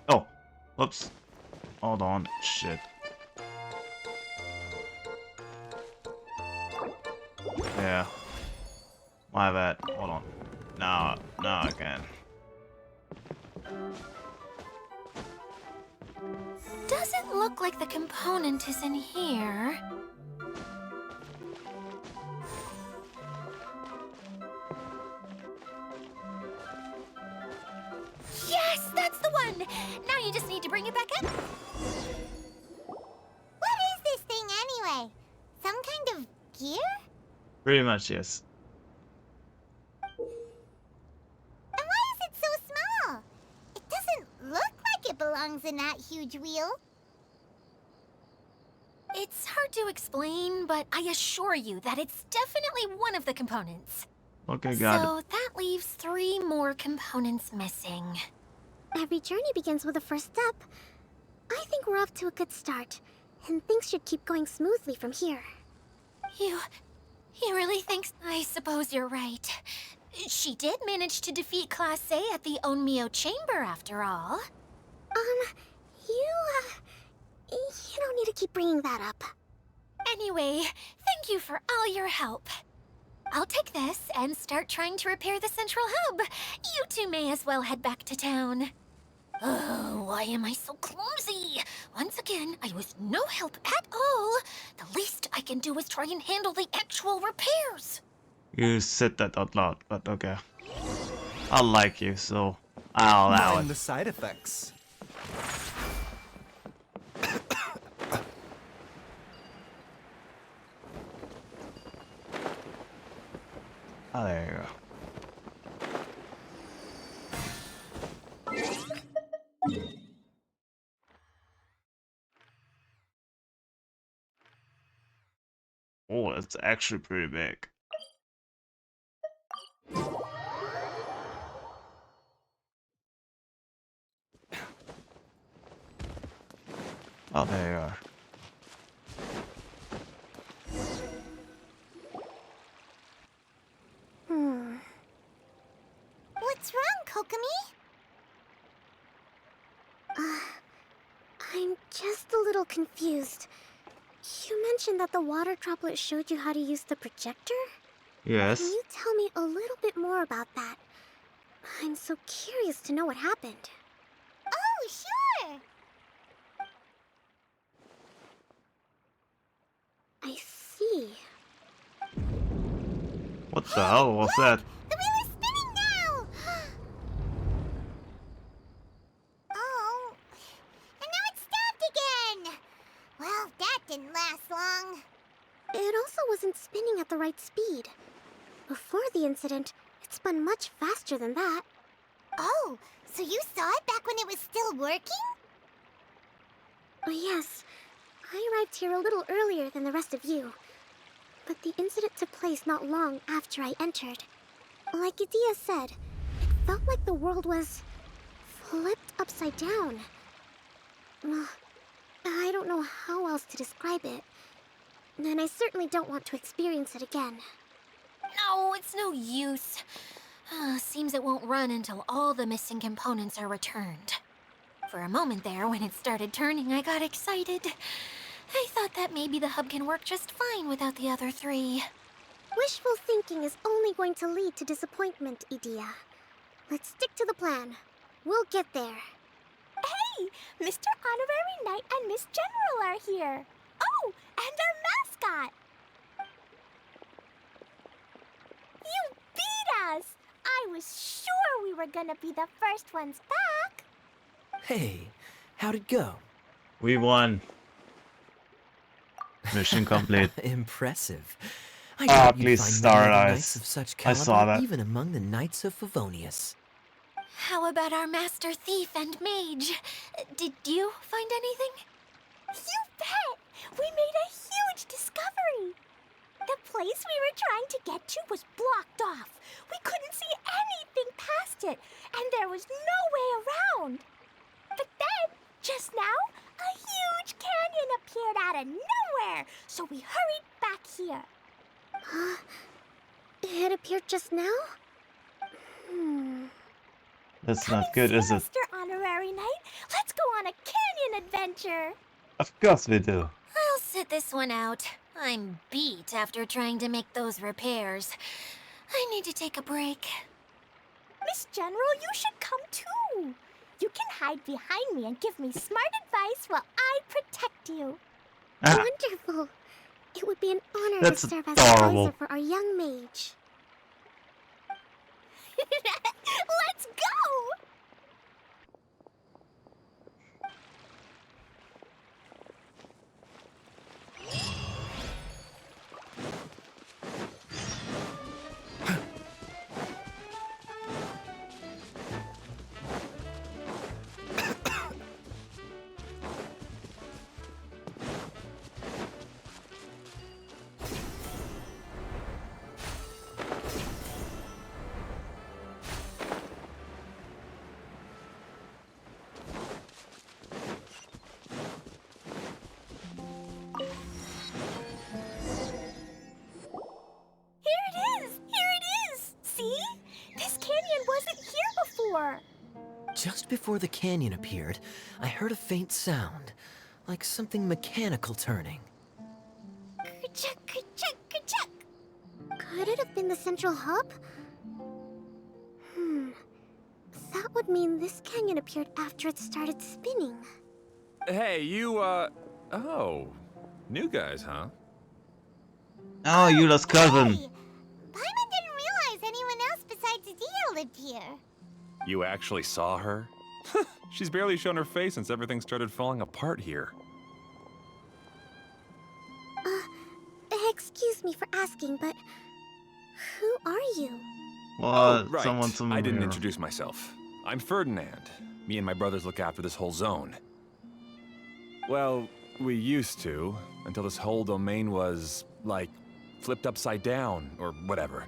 Oh. Whoops. Hold on. Shit. Yeah. My bad. Hold on. Now I can. Doesn't look like the component is in here. Yes, that's the one! Now you just need to bring it back up. What is this thing anyway? Some kind of gear? Pretty much, yes. And why is it so small? It doesn't look like it belongs in that huge wheel. It's hard to explain, but I assure you that it's definitely one of the components. Okay, got it. So that leaves 3 more components missing. Every journey begins with a first step. I think we're off to a good start, and things should keep going smoothly from here. You really think? I suppose you're right. She did manage to defeat Class A at the Onmyo Chamber, after all. You don't need to keep bringing that up. Anyway, thank you for all your help. I'll take this and start trying to repair the central hub. You two may as well head back to town. Oh, why am I so clumsy? Once again, I was no help at all. The least I can do is try and handle the actual repairs. You said that out loud, but okay. I like you, so I'll allow Mind it. the side effects. Oh, there you go. Oh, it's actually pretty big. Oh, there you are. What's wrong, Kokomi? I'm just a little confused. You mentioned that the water droplet showed you how to use the projector? Yes. Can you tell me a little bit more about that? I'm so curious to know what happened. Oh, sure. I see. What the hell was that? The wheel is spinning now! Oh, and now it's stopped again! Well, that didn't last long. It also wasn't spinning at the right speed. Before the incident, it spun much faster than that. Oh, so you saw it back when it was still working? Yes, I arrived here a little earlier than the rest of you. But the incident took place not long after I entered. Like Idia said, it felt like the world was flipped upside down. I don't know how else to describe it. And I certainly don't want to experience it again. No, it's no use. Seems it won't run until all the missing components are returned. For a moment there, when it started turning, I got excited. I thought that maybe the hub can work just fine without the other three. Wishful thinking is only going to lead to disappointment, Idia. Let's stick to the plan. We'll get there. Hey, Mr. Honorary Knight and Miss General are here. Oh, and our mascot. You beat us! I was sure we were gonna be the first ones back. Hey, how'd it go? We won. Mission complete. Impressive. I Ah, doubt you'd please, find many other Stardust. knights of such I caliber saw that. even among the Knights of Favonius. How about our master thief and mage? Did you find anything? You bet! We made a huge discovery. The place we were trying to get to was blocked off. We couldn't see anything past it, and there was no way around. But then, just now, a huge canyon appeared out of nowhere, so we hurried back here. It appeared just now? That's Come not and good, see, is it? Mr. Honorary Knight. Let's go on a canyon adventure. Of course we do. I'll sit this one out. I'm beat after trying to make those repairs. I need to take a break. Miss General, you should come too. You can hide behind me and give me smart advice while I protect you. Ah, Wonderful. It would be an honor That's to serve as adorable. advisor for our young mage. Let's go! Just before the canyon appeared, I heard a faint sound, like something mechanical turning. Ka-chuck, ka-chuck, ka-chuck. Could it have been the central hub? That would mean this canyon appeared after it started spinning. Hey, you, oh. New guys, huh? Oh, Eula's cousin. Hey! Paimon didn't realize anyone else besides Dia lived here. You actually saw her? She's barely shown her face since everything started falling apart here. Excuse me for asking, but who are you? Well, right. someone's I didn't here. introduce myself. I'm Ferdinand. Me and my brothers look after this whole zone. Well, we used to, until this whole domain was, like, flipped upside down, or whatever.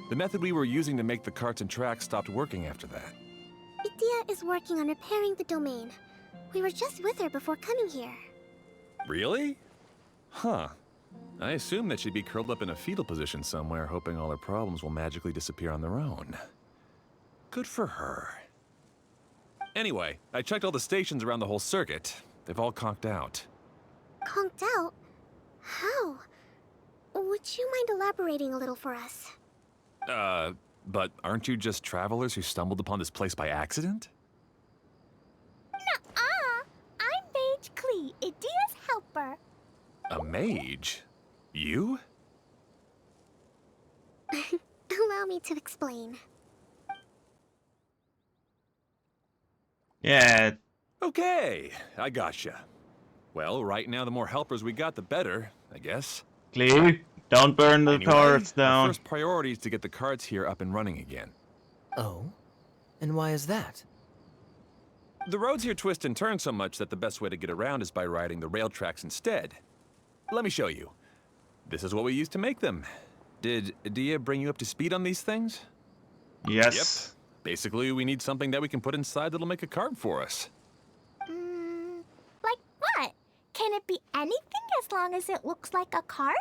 The method we were using to make the carts and tracks stopped working after that. Idia is working on repairing the domain. We were just with her before coming here. Really? Huh. I assume that she'd be curled up in a fetal position somewhere, hoping all her problems will magically disappear on their own. Good for her. Anyway, I checked all the stations around the whole circuit. They've all conked out. Conked out? How? Would you mind elaborating a little for us? But aren't you just travelers who stumbled upon this place by accident? Nuh-uh! I'm Mage Klee, Idia's helper. A mage? You? Allow me to explain. Yeah, Okay, I gotcha. Well, right now the more helpers we got, the better, I guess. Clee, don't burn the Anyway, carts our down. first priority is to get the carts here up and running again. Oh? And why is that? The roads here twist and turn so much that the best way to get around is by riding the rail tracks instead. Let me show you. This is what we used to make them. Did Dia bring you up to speed on these things? Yes. Basically, we need something that we can put inside that'll make a cart for us. Like what? Can it be anything as long as it looks like a cart?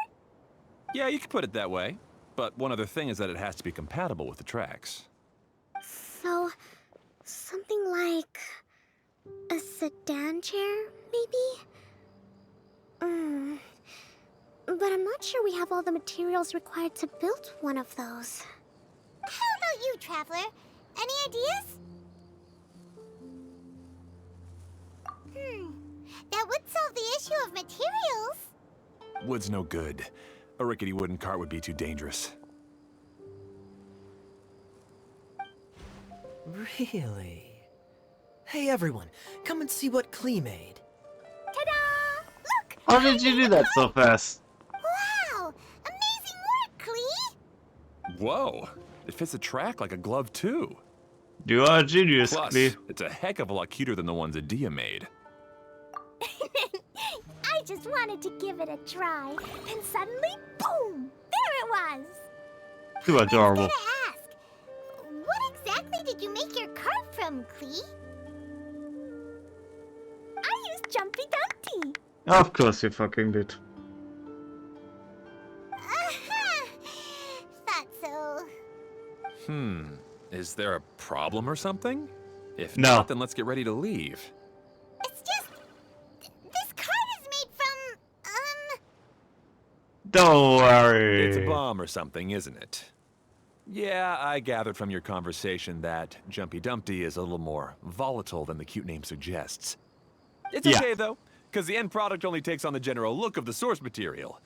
Yeah, you could put it that way. But one other thing is that it has to be compatible with the tracks. So, something like a sedan chair, maybe? But I'm not sure we have all the materials required to build one of those. How about you, Traveler? Any ideas? That would solve the issue of materials. Wood's no good. A rickety wooden cart would be too dangerous. Really? Hey everyone, come and see what Klee made. Ta-da! Look! How did you do that so fast? Wow! Amazing work, Klee! Whoa! It fits the track like a glove, too. You are a genius, Plus, Clee. it's a heck of a lot cuter than the ones Adia made. I just wanted to give it a try, and suddenly, boom! There it was! Too adorable. Gotta ask, what exactly did you make your cart from, Klee? I used Jumpy Dumpty! Of course you fucking did. Thought so. Is there a problem or something? If No. not, then let's get ready to leave. It's just... this cart is made from, Don't worry. It's a bomb or something, isn't it? Yeah, I gathered from your conversation that Jumpy Dumpty is a little more volatile than the cute name suggests. It's Yeah. okay, though, because the end product only takes on the general look of the source material.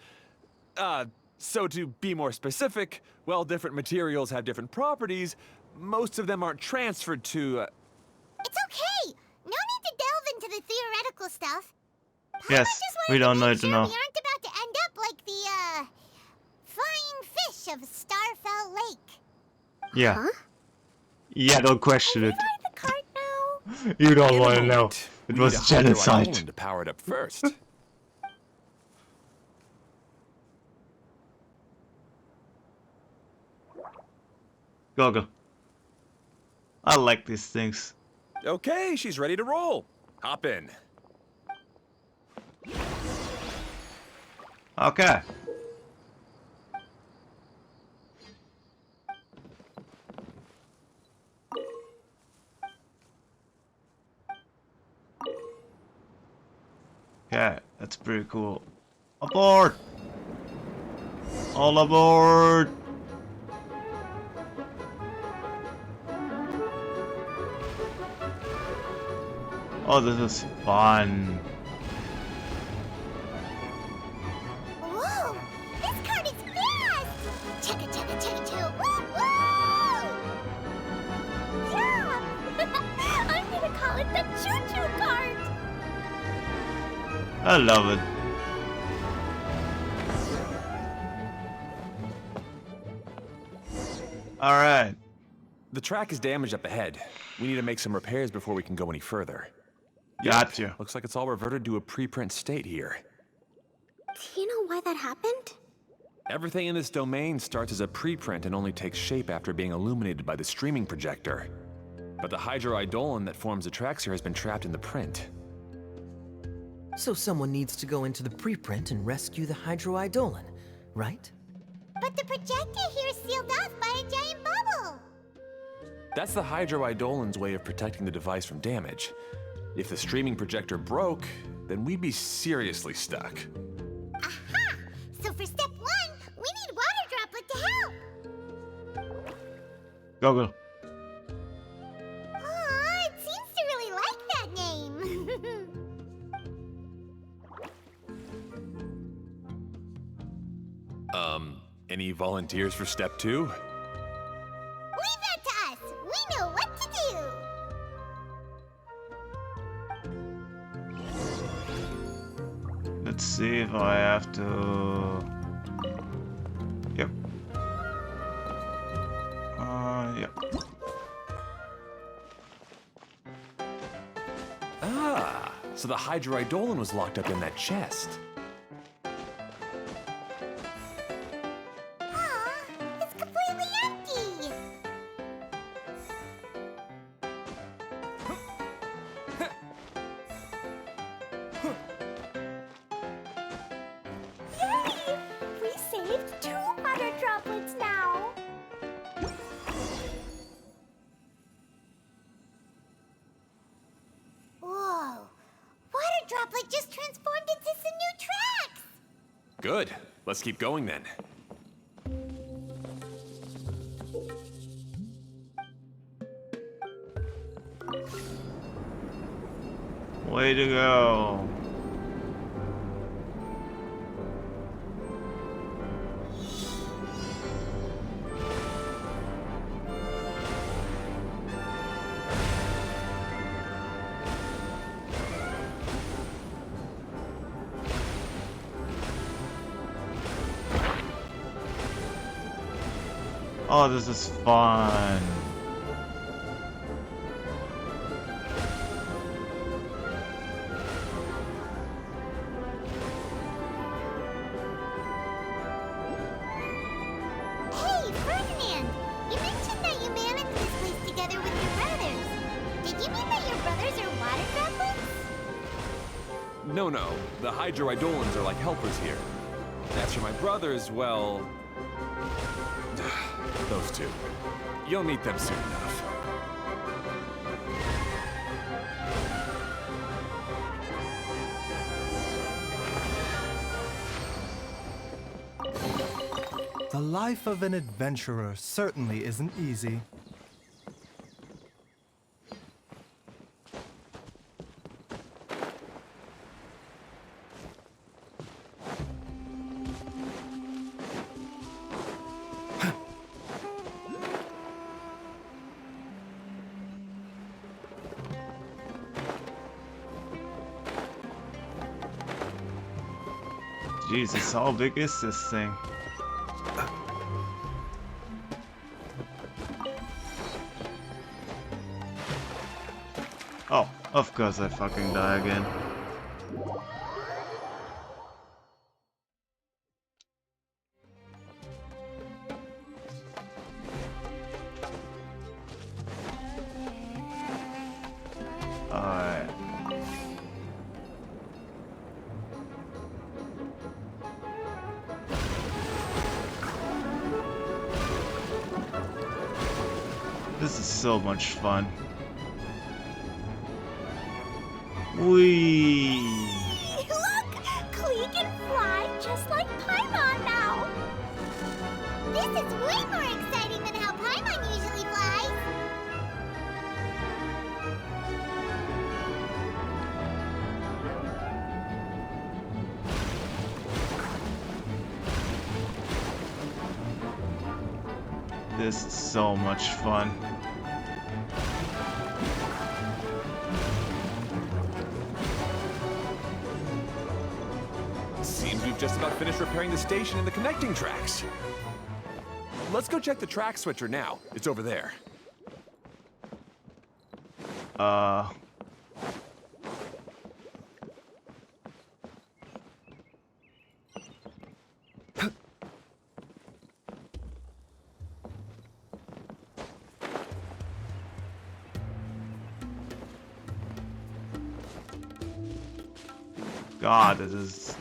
So to be more specific, while different materials have different properties, most of them aren't transferred to, It's okay. No need to delve into the theoretical stuff. Yes, Just we wanted don't make need to sure know. we aren't about to end up like the, flying fish of Starfell Lake. Yeah. Huh? Yeah, don't question it. Ride the cart now? You don't in a want to know. moment. It We was need a hydro genocide. island to power it up first. Gogo. I like these things. Okay, she's ready to roll. Hop in. Okay. Okay, that's pretty cool. Aboard! All aboard! Oh, this is fun. Whoa! This cart is fast! Chugga chugga chugga choo! Woo woo! Yeah! I'm gonna call it the choo-choo cart! I love it. Alright. The track is damaged up ahead. We need to make some repairs before we can go any further. Gotcha. Looks like it's all reverted to a preprint state here. Do you know why that happened? Everything in this domain starts as a preprint and only takes shape after being illuminated by the streaming projector. But the hydroidolin that forms the tracks here has been trapped in the print. So someone needs to go into the preprint and rescue the hydroidolin, right? But the projector here is sealed off by a giant bubble! That's the hydroidolin's way of protecting the device from damage. If the streaming projector broke, then we'd be seriously stuck. Aha! So for step 1, we need Water Droplet to help! Goggle. Aw, it seems to really like that name! Any volunteers for step 2? Leave that to us! We know what to do! Let's see if I have to... Yep. Yep. Ah, so the hydroidolin was locked up in that chest. Aw, it's completely empty! Yay! We saved 2 water droplets now! Whoa! Water Droplet just transformed into some new tracks! Good. Let's keep going then. Way to go. Oh, this is fun. Hey, Ferdinand! You mentioned that you managed this place together with your brothers. Did you mean that your brothers are water droplets? No. The hydroidolins are like helpers here. As for my brothers, well... those two. You'll meet them soon enough. The life of an adventurer certainly isn't easy. Jesus, how big is this thing? Oh, of course I fucking die again. Alright. This is so much fun. Whee! Look! can fly just like Paimon now. This is way more exciting than how Paimon usually flies. This is so much fun. Seems we've just about finished repairing the station and the connecting tracks. Let's go check the track switcher now. It's over there. God, this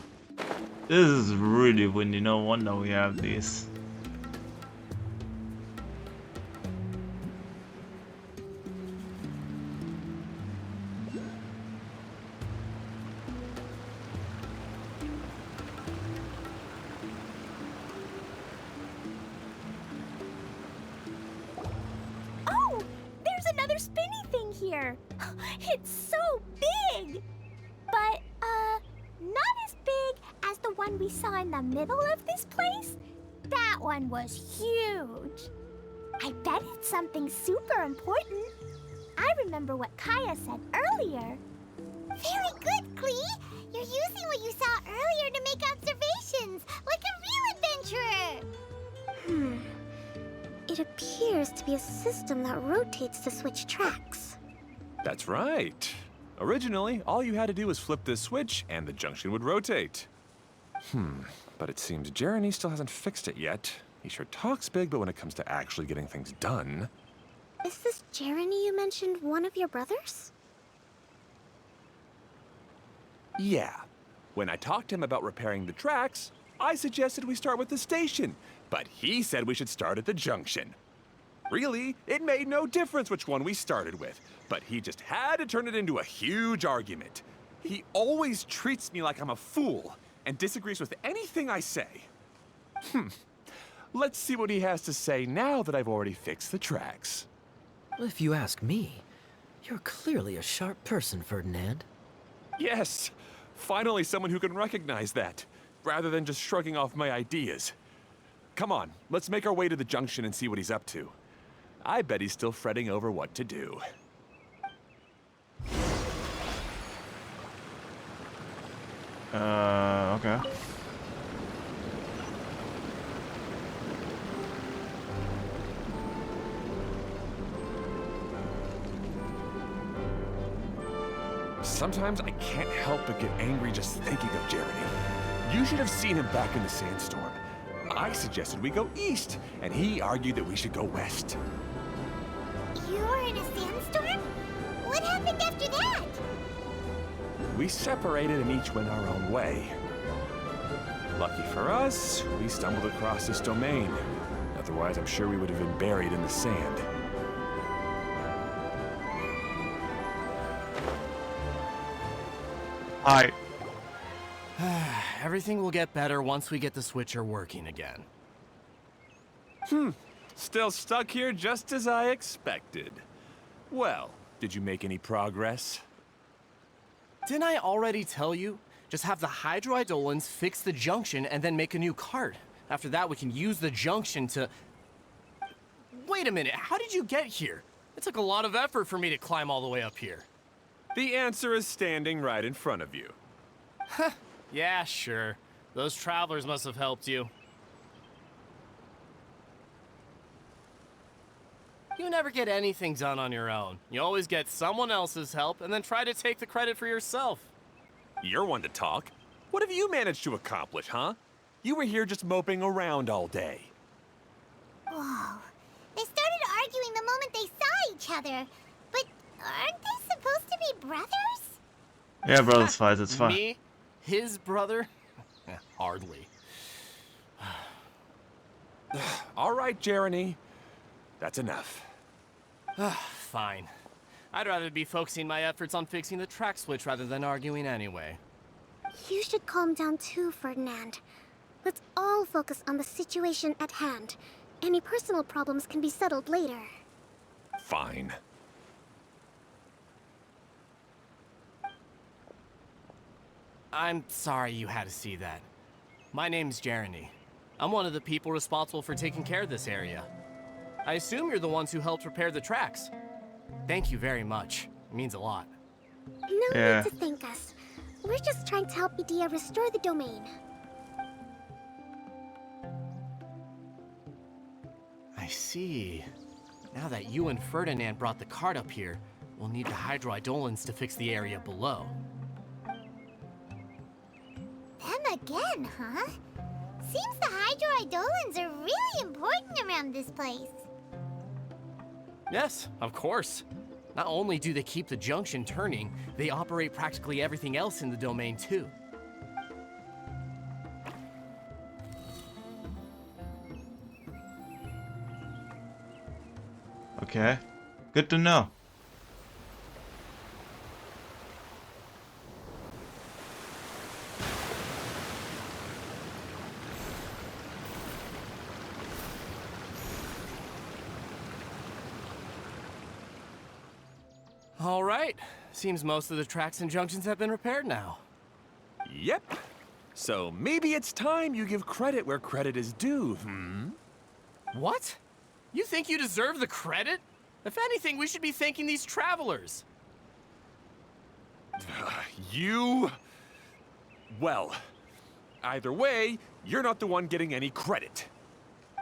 is really windy. No wonder we have these. Oh, there's another spinny thing here. It's so big. But, not as big as the one we saw in the middle of this place. That one was huge. I bet it's something super important. I remember what Kaya said earlier. Very good, Klee. You're using what you saw earlier to make observations, like a real adventurer. It appears to be a system that rotates to switch tracks. That's right. Originally, all you had to do was flip this switch and the junction would rotate. But it seems Jeremy still hasn't fixed it yet. He sure talks big, but when it comes to actually getting things done... Is this Jeremy you mentioned one of your brothers? Yeah. When I talked to him about repairing the tracks, I suggested we start with the station, but he said we should start at the junction. Really, it made no difference which one we started with, but he just had to turn it into a huge argument. He always treats me like I'm a fool and disagrees with anything I say. Let's see what he has to say now that I've already fixed the tracks. If you ask me, you're clearly a sharp person, Ferdinand. Yes, finally someone who can recognize that, rather than just shrugging off my ideas. Come on, let's make our way to the junction and see what he's up to. I bet he's still fretting over what to do. Okay. Sometimes I can't help but get angry just thinking of Jeremy. You should have seen him back in the sandstorm. I suggested we go east, and he argued that we should go west. You were in a sandstorm? What happened after that? We separated and each went our own way. Lucky for us, we stumbled across this domain. Otherwise, I'm sure we would have been buried in the sand. Hi. Everything will get better once we get the switcher working again. Still stuck here just as I expected. Well, did you make any progress? Didn't I already tell you? Just have the hydroidolins fix the junction and then make a new cart. After that, we can use the junction to... Wait a minute, how did you get here? It took a lot of effort for me to climb all the way up here. The answer is standing right in front of you. Yeah, sure. Those travelers must have helped you. You never get anything done on your own. You always get someone else's help and then try to take the credit for yourself. You're one to talk. What have you managed to accomplish, huh? You were here just moping around all day. Whoa. They started arguing the moment they saw each other. But aren't they supposed to be brothers? Yeah, brothers fight, it's fine. Me? His brother? Hardly. All right, Jeremy. That's enough. Fine. I'd rather be focusing my efforts on fixing the track switch rather than arguing anyway. You should calm down too, Ferdinand. Let's all focus on the situation at hand. Any personal problems can be settled later. Fine. I'm sorry you had to see that. My name's Jeremy. I'm one of the people responsible for taking care of this area. I assume you're the ones who helped repair the tracks. Thank you very much. It means a lot. No Yeah. need to thank us. We're just trying to help Edea restore the domain. I see. Now that you and Ferdinand brought the cart up here, we'll need the hydroidolins to fix the area below. Them again, huh? Seems the hydroidolins are really important around this place. Yes, of course. Not only do they keep the junction turning, they operate practically everything else in the domain too. Okay. Good to know. All right. Seems most of the tracks and junctions have been repaired now. Yep. So maybe it's time you give credit where credit is due, What? You think you deserve the credit? If anything, we should be thanking these travelers. You... Well, either way, you're not the one getting any credit.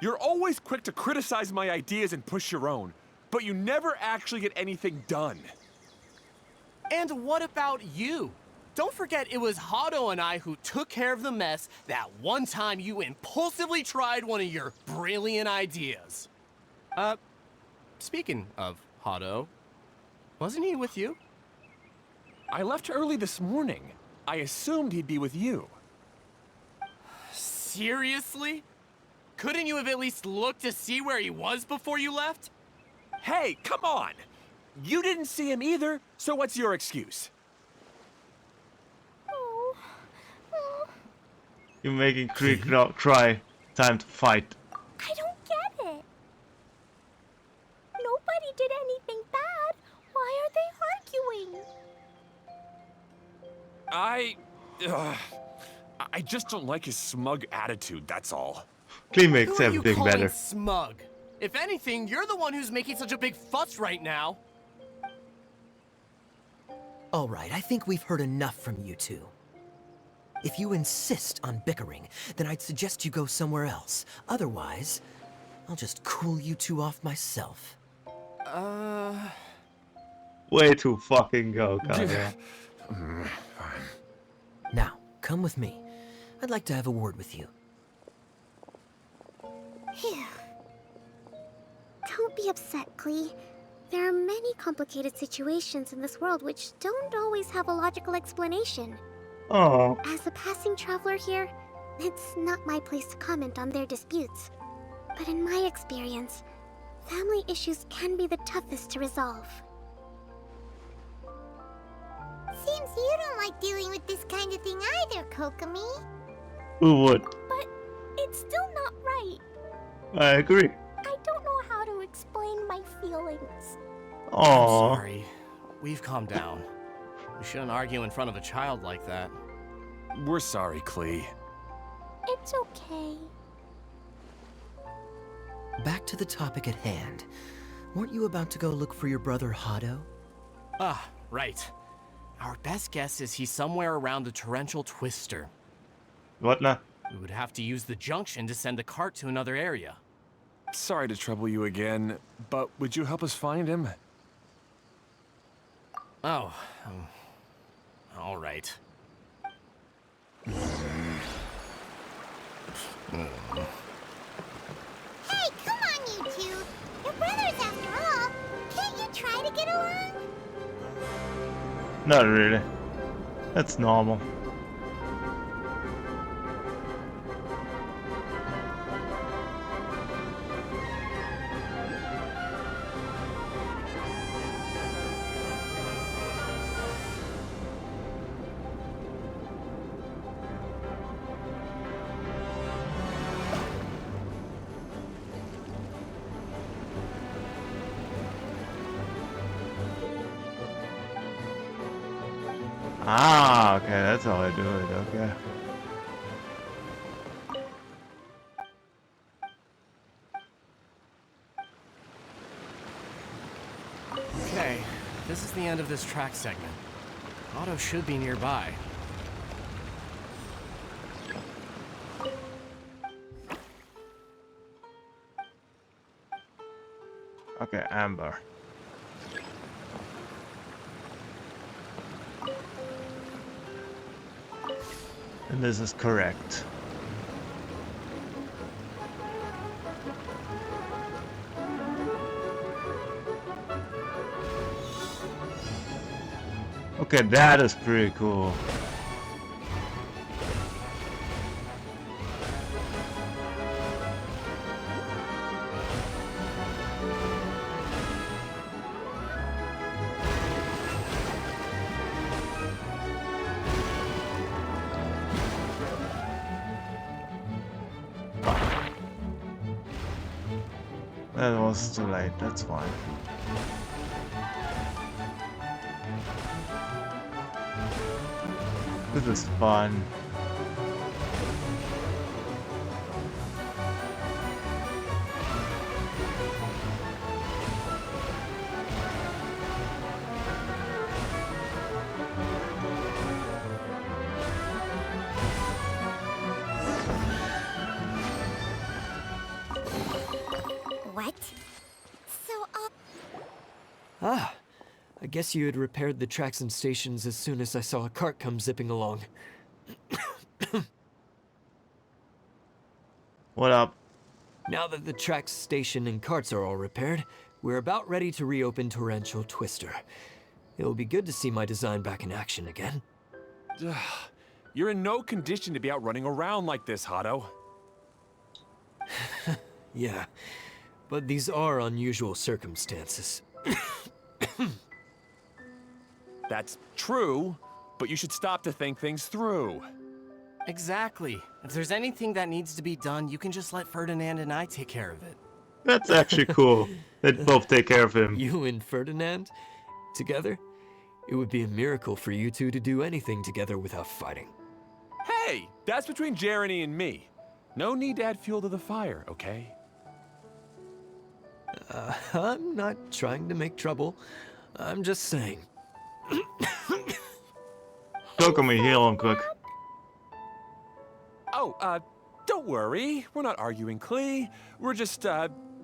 You're always quick to criticize my ideas and push your own, but you never actually get anything done. And what about you? Don't forget it was Hado and I who took care of the mess that one time you impulsively tried one of your brilliant ideas. Speaking of Hado, wasn't he with you? I left early this morning. I assumed he'd be with you. Seriously? Couldn't you have at least looked to see where he was before you left? Hey, come on! You didn't see him either, so what's your excuse? Oh. You're making Krieg cry. Time to fight. I don't get it. Nobody did anything bad. Why are they arguing? I just don't like his smug attitude, that's all. Clean makes Who are you everything calling better. smug? If anything, you're the one who's making such a big fuss right now. All right, I think we've heard enough from you two. If you insist on bickering, then I'd suggest you go somewhere else. Otherwise, I'll just cool you two off myself. Way to fucking go, Kaya. Now, come with me. I'd like to have a word with you. Phew. Don't be upset, Klee. There are many complicated situations in this world which don't always have a logical explanation. Oh. As a passing traveler here, it's not my place to comment on their disputes. But in my experience, family issues can be the toughest to resolve. Seems you don't like dealing with this kind of thing either, Kokomi. Who would? But it's still not right. I agree. I don't know how to explain my feelings. I'm Aww. sorry. We've calmed down. We shouldn't argue in front of a child like that. We're sorry, Klee. It's okay. Back to the topic at hand. Weren't you about to go look for your brother Hado? Ah, right. Our best guess is he's somewhere around the torrential twister. What now? We would have to use the junction to send the cart to another area. Sorry to trouble you again, but would you help us find him? Oh, all right. Hey, come on, you two. You're brothers after all. Can't you try to get along? Not really. That's normal. Ah, okay, that's how I do it, okay. Okay, this is the end of this track segment. Otto should be nearby. Okay, Amber. And this is correct. Okay, that is pretty cool. That was too late, that's fine. This is fun. What? So, Ah, I guess you had repaired the tracks and stations as soon as I saw a cart come zipping along. What up? Now that the tracks, station, and carts are all repaired, we're about ready to reopen Torrential Twister. It'll be good to see my design back in action again. You're in no condition to be out running around like this, Hado. Yeah, but these are unusual circumstances. That's true, but you should stop to think things through. Exactly. If there's anything that needs to be done, you can just let Ferdinand and I take care of it. That's actually cool. They'd both take care of him. You and Ferdinand? Together? It would be a miracle for you two to do anything together without fighting. Hey, that's between Jeremy and me. No need to add fuel to the fire, okay? I'm not trying to make trouble. I'm just saying. Look at me, heal him quick. Oh, don't worry. We're not arguing, Klee. We're just,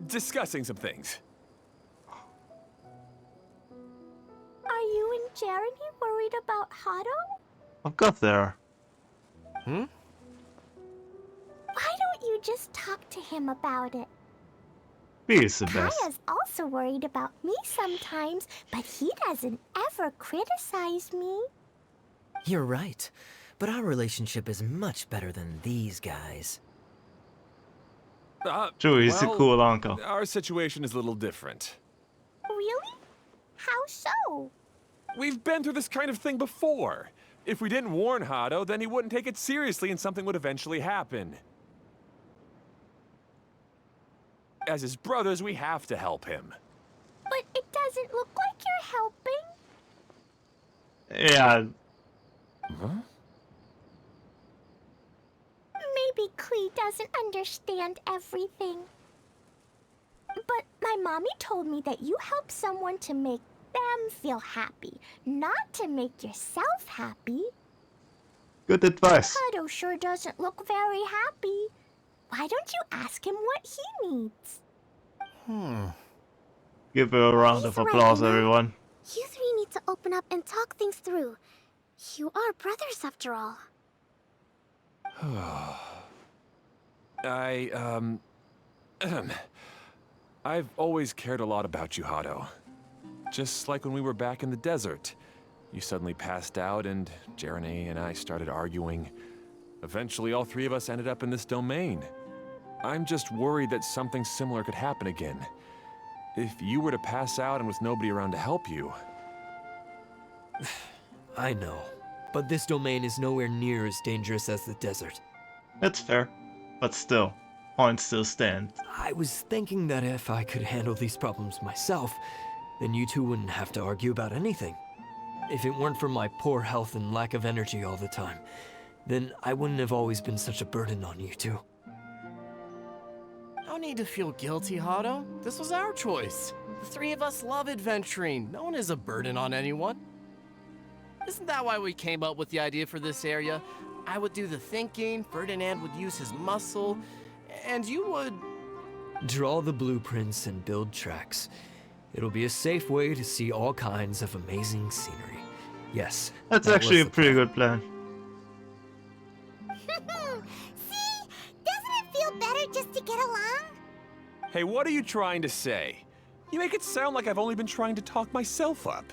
discussing some things. Are you and Jeremy worried about Hado? I've got there. Hmm? Why don't you just talk to him about it? He is the best. Kaya's also worried about me sometimes, but he doesn't ever criticize me. You're right, but our relationship is much better than these guys. True, he's a Well, cool uncle. Our situation is a little different. Really? How so? We've been through this kind of thing before. If we didn't warn Hado, then he wouldn't take it seriously and something would eventually happen. As his brothers, we have to help him. But it doesn't look like you're helping. Yeah, Huh? Maybe Klee doesn't understand everything. But my mommy told me that you help someone to make them feel happy, not to make yourself happy. good advice. Hado sure doesn't look very happy. Why don't you ask him what he needs? Give her a round of He's right, applause, you know. everyone. you three need to open up and talk things through. You are brothers after all. I've always cared a lot about you, Hado. Just like when we were back in the desert. You suddenly passed out and Jeremy and I started arguing. Eventually, all three of us ended up in this domain. I'm just worried that something similar could happen again. If you were to pass out and with nobody around to help you... I know, but this domain is nowhere near as dangerous as the desert. That's fair. But still, points still stand. I was thinking that if I could handle these problems myself, then you two wouldn't have to argue about anything. If it weren't for my poor health and lack of energy all the time, then I wouldn't have always been such a burden on you two. No need to feel guilty, Hado. This was our choice. The three of us love adventuring. No one is a burden on anyone. Isn't that why we came up with the idea for this area? I would do the thinking, Ferdinand would use his muscle, and you would... Draw the blueprints and build tracks. It'll be a safe way to see all kinds of amazing scenery. Yes. That's that actually was a the pretty plan. good plan. See? Doesn't it feel better just to get along? Hey, what are you trying to say? You make it sound like I've only been trying to talk myself up.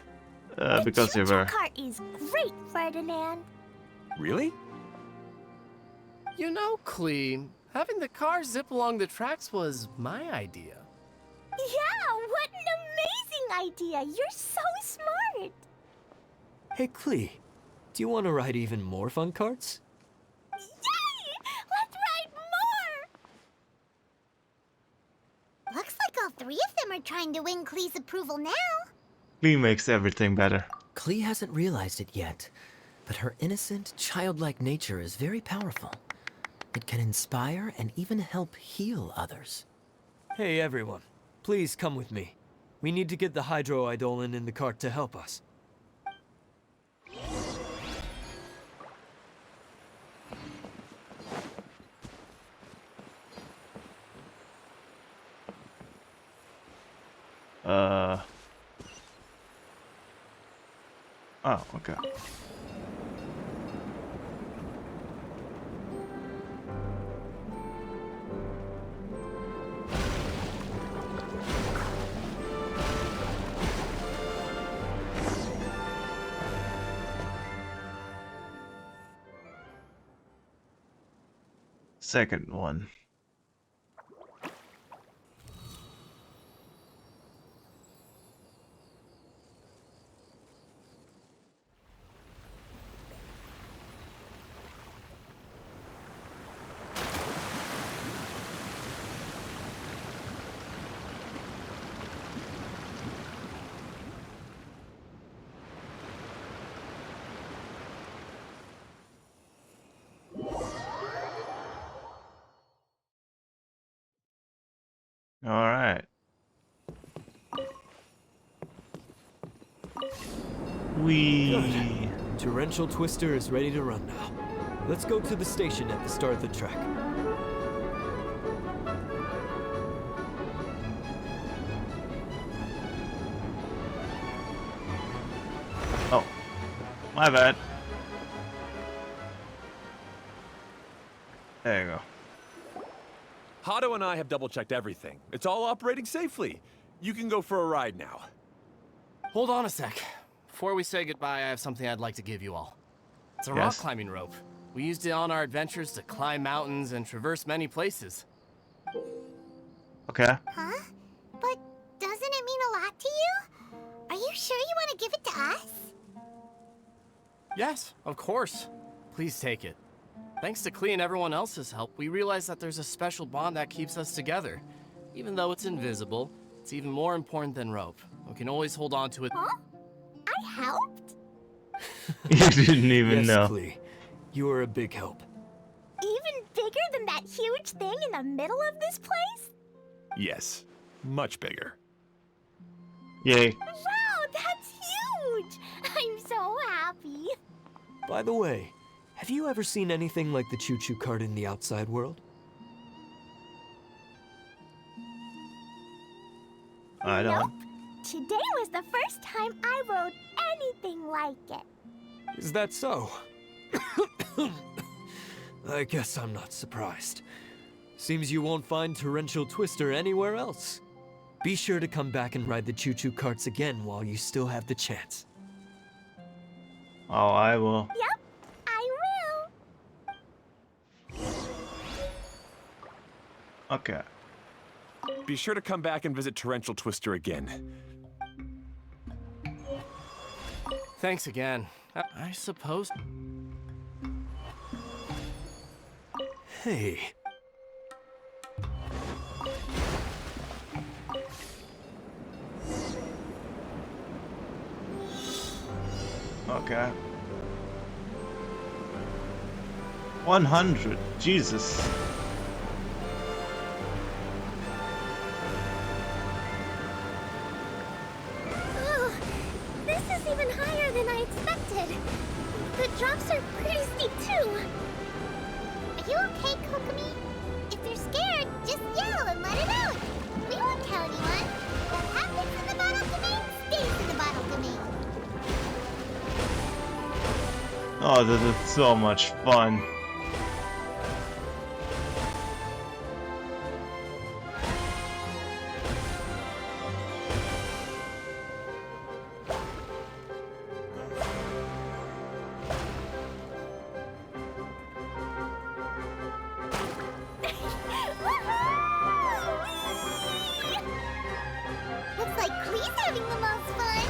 Because you choo-choo were. cart is great, Ferdinand. Really? You know, Clem, having the car zip along the tracks was my idea. Yeah, what an amazing idea! You're so smart! Hey, Klee, do you want to ride even more fun carts? Yay! Let's ride more! Looks like all three of them are trying to win Klee's approval now. Lee makes everything better. Klee hasn't realized it yet, but her innocent, childlike nature is very powerful. It can inspire and even help heal others. Hey, everyone. Please come with me. We need to get the Hydro Eidolon in the cart to help us. Oh, okay. Second one. All right. We. Torrential Twister is ready to run now. Let's go to the station at the start of the track. Oh, my bad. There you go. Hado and I have double-checked everything. It's all operating safely. You can go for a ride now. Hold on a sec. Before we say goodbye, I have something I'd like to give you all. It's a rock Yes. climbing rope. We used it on our adventures to climb mountains and traverse many places. Okay. Huh? But doesn't it mean a lot to you? Are you sure you want to give it to us? Yes, of course. Please take it. Thanks to Klee and everyone else's help, we realized that there's a special bond that keeps us together. Even though it's invisible, it's even more important than rope. We can always hold on to it. Huh? I helped? You didn't even Yes, know. Klee. You are a big help. Even bigger than that huge thing in the middle of this place? Yes, much bigger. Yay. Wow, that's huge! I'm so happy. By the way, have you ever seen anything like the choo-choo cart in the outside world? I don't. Today was the first time I rode anything like it. Is that so? I guess I'm not surprised. Seems you won't find Torrential Twister anywhere else. Be sure to come back and ride the choo-choo carts again while you still have the chance. Oh, I will. Yep, I will. Okay. Be sure to come back and visit Torrential Twister again. Thanks again. I suppose... Hey. Okay. 100. Jesus. Oh, this is even higher than I expected. The drops are pretty steep too. Are you okay, Kokomi? If you're scared, just yell and let it out. We won't tell anyone. What happens in the bottle domain stays in the bottle domain. Oh, this is so much fun. Looks like Klee's having the most fun.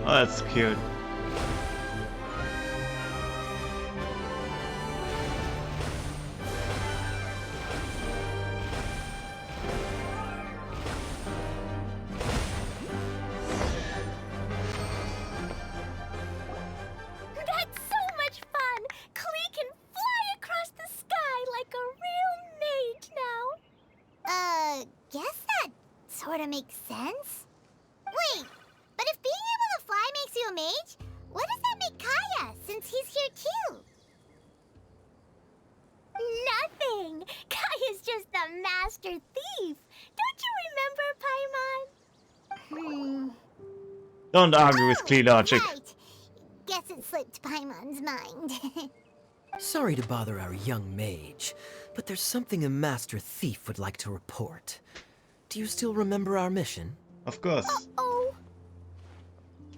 Oh, that's cute. That's so much fun! Klee can fly across the sky like a real mage now. Guess that sort of makes sense. Wait, but if being able to fly makes you a mage, what does that make Kaya, since he's here too? Nothing! Kaya's just a master thief. Don't you remember, Paimon? Don't argue with Klee logic. Right. Guess it slipped Paimon's mind. Sorry to bother our young mage, but there's something a master thief would like to report. Do you still remember our mission? Of course. Oh.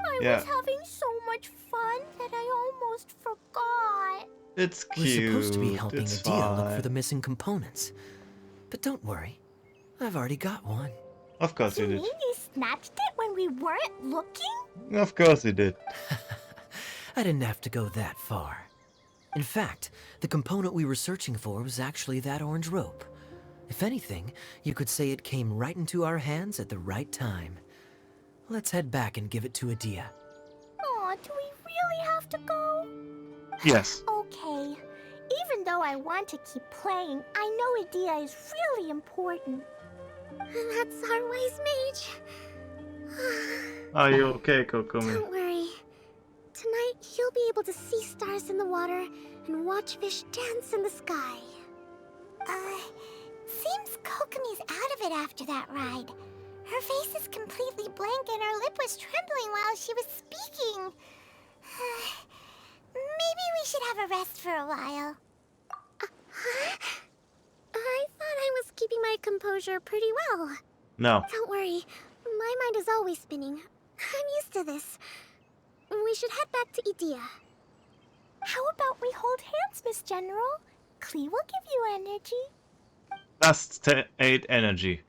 I Yeah. was having so much fun that I almost forgot. It's We're cute. supposed to be helping it's Adia look fine. for the missing components. But don't worry, I've already got one. Of course You you mean did. you snatched it when we weren't looking? Of course you did. I didn't have to go that far. In fact, the component we were searching for was actually that orange rope. If anything, you could say it came right into our hands at the right time. Let's head back and give it to Adia. Aw, do we really have to go? Yes. Okay. Even though I want to keep playing, I know Adia is really important. That's our wise mage. Are you okay, Kokomi? Don't worry. Tonight, he'll be able to see stars in the water and watch fish dance in the sky. Seems Kokomi's out of it after that ride. Her face is completely blank and her lip was trembling while she was speaking. Maybe we should have a rest for a while. I thought I was keeping my composure pretty well. No. Don't worry. My mind is always spinning. I'm used to this. We should head back to Idia. How about we hold hands, Miss General? Klee will give you energy. Plus 8 energy.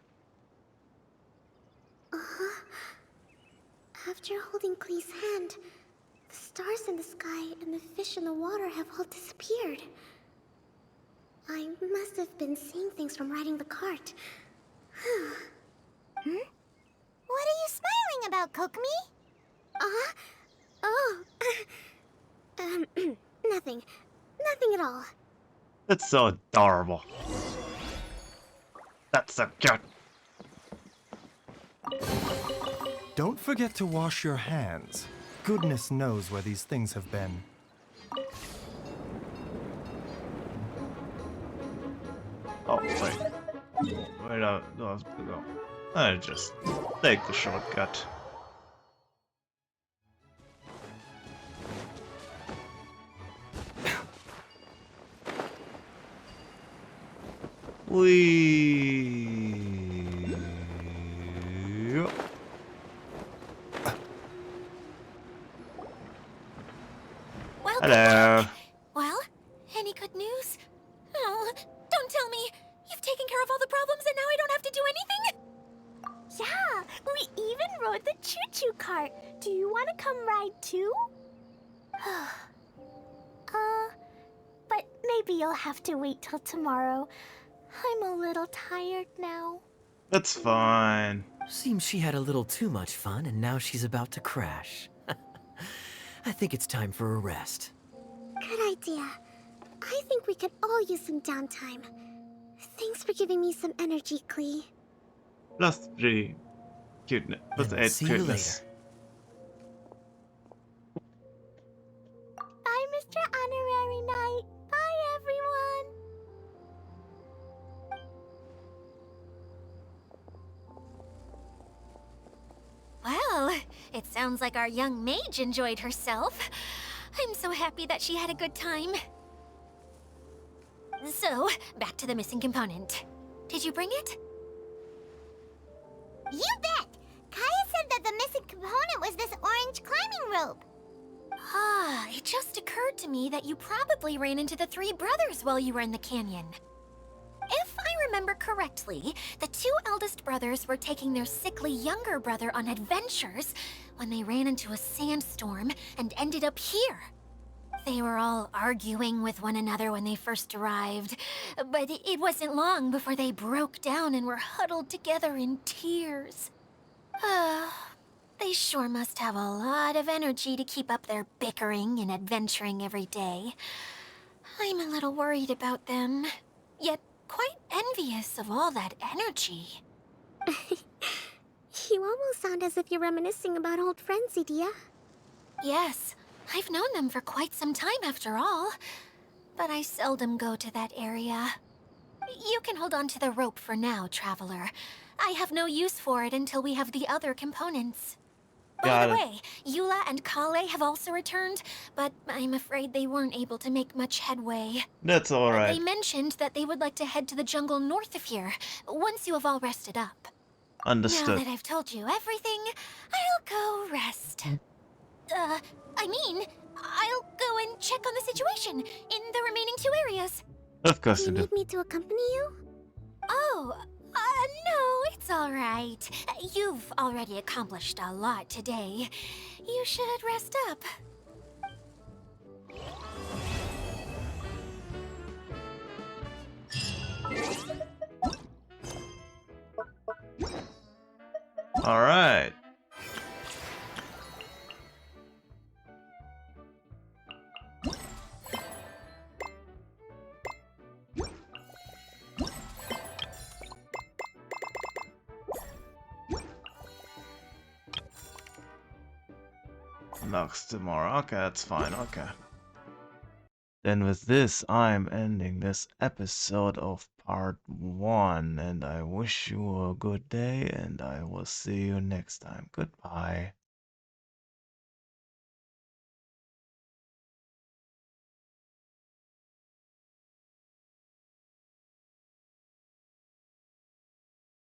After holding Klee's hand, the stars in the sky and the fish in the water have all disappeared. I must have been seeing things from riding the cart. What are you smiling about, Kokomi? Nothing. Nothing at all. That's so adorable. That's so cute. Don't forget to wash your hands. Goodness knows where these things have been. Oh, wait. Where do I have to go? I just take the shortcut. Hello. Well, any good news? Oh, don't tell me. You've taken care of all the problems and now I don't have to do anything? Yeah, we even rode the choo-choo cart. Do you want to come ride too? But maybe you'll have to wait till tomorrow. I'm a little tired now. That's fine. Seems she had a little too much fun and now she's about to crash. I think it's time for a rest. Good idea. I think we could all use some downtime. Thanks for giving me some energy, Klee. +3 cuteness. Then we'll +8 see you cuteness. later. Bye, Mr. Honorary Knight. Bye, everyone. Well, it sounds like our young mage enjoyed herself. I'm so happy that she had a good time. So, back to the missing component. Did you bring it? You bet! Kaya said that the missing component was this orange climbing rope. Ah, it just occurred to me that you probably ran into the three brothers while you were in the canyon. If I remember correctly, the two eldest brothers were taking their sickly younger brother on adventures when they ran into a sandstorm and ended up here. They were all arguing with one another when they first arrived, but it wasn't long before they broke down and were huddled together in tears. They sure must have a lot of energy to keep up their bickering and adventuring every day. I'm a little worried about them, yet quite envious of all that energy. You almost sound as if you're reminiscing about old friends, Idia. Yes, I've known them for quite some time after all, but I seldom go to that area. You can hold on to the rope for now, Traveler. I have no use for it until we have the other components. By the way, Eula and Kale have also returned, but I'm afraid they weren't able to make much headway. That's alright. They mentioned that they would like to head to the jungle north of here, once you have all rested up. Now Understood. that I've told you everything, I'll go rest. I'll go and check on the situation in the remaining two areas. Of Do course you you do. need me to accompany you? Oh, no, it's all right. You've already accomplished a lot today. You should rest up. Alright. Knocks tomorrow. Okay, that's fine. Okay. Then with this, I'm ending this episode of part 1, and I wish you a good day, and I will see you next time. Goodbye.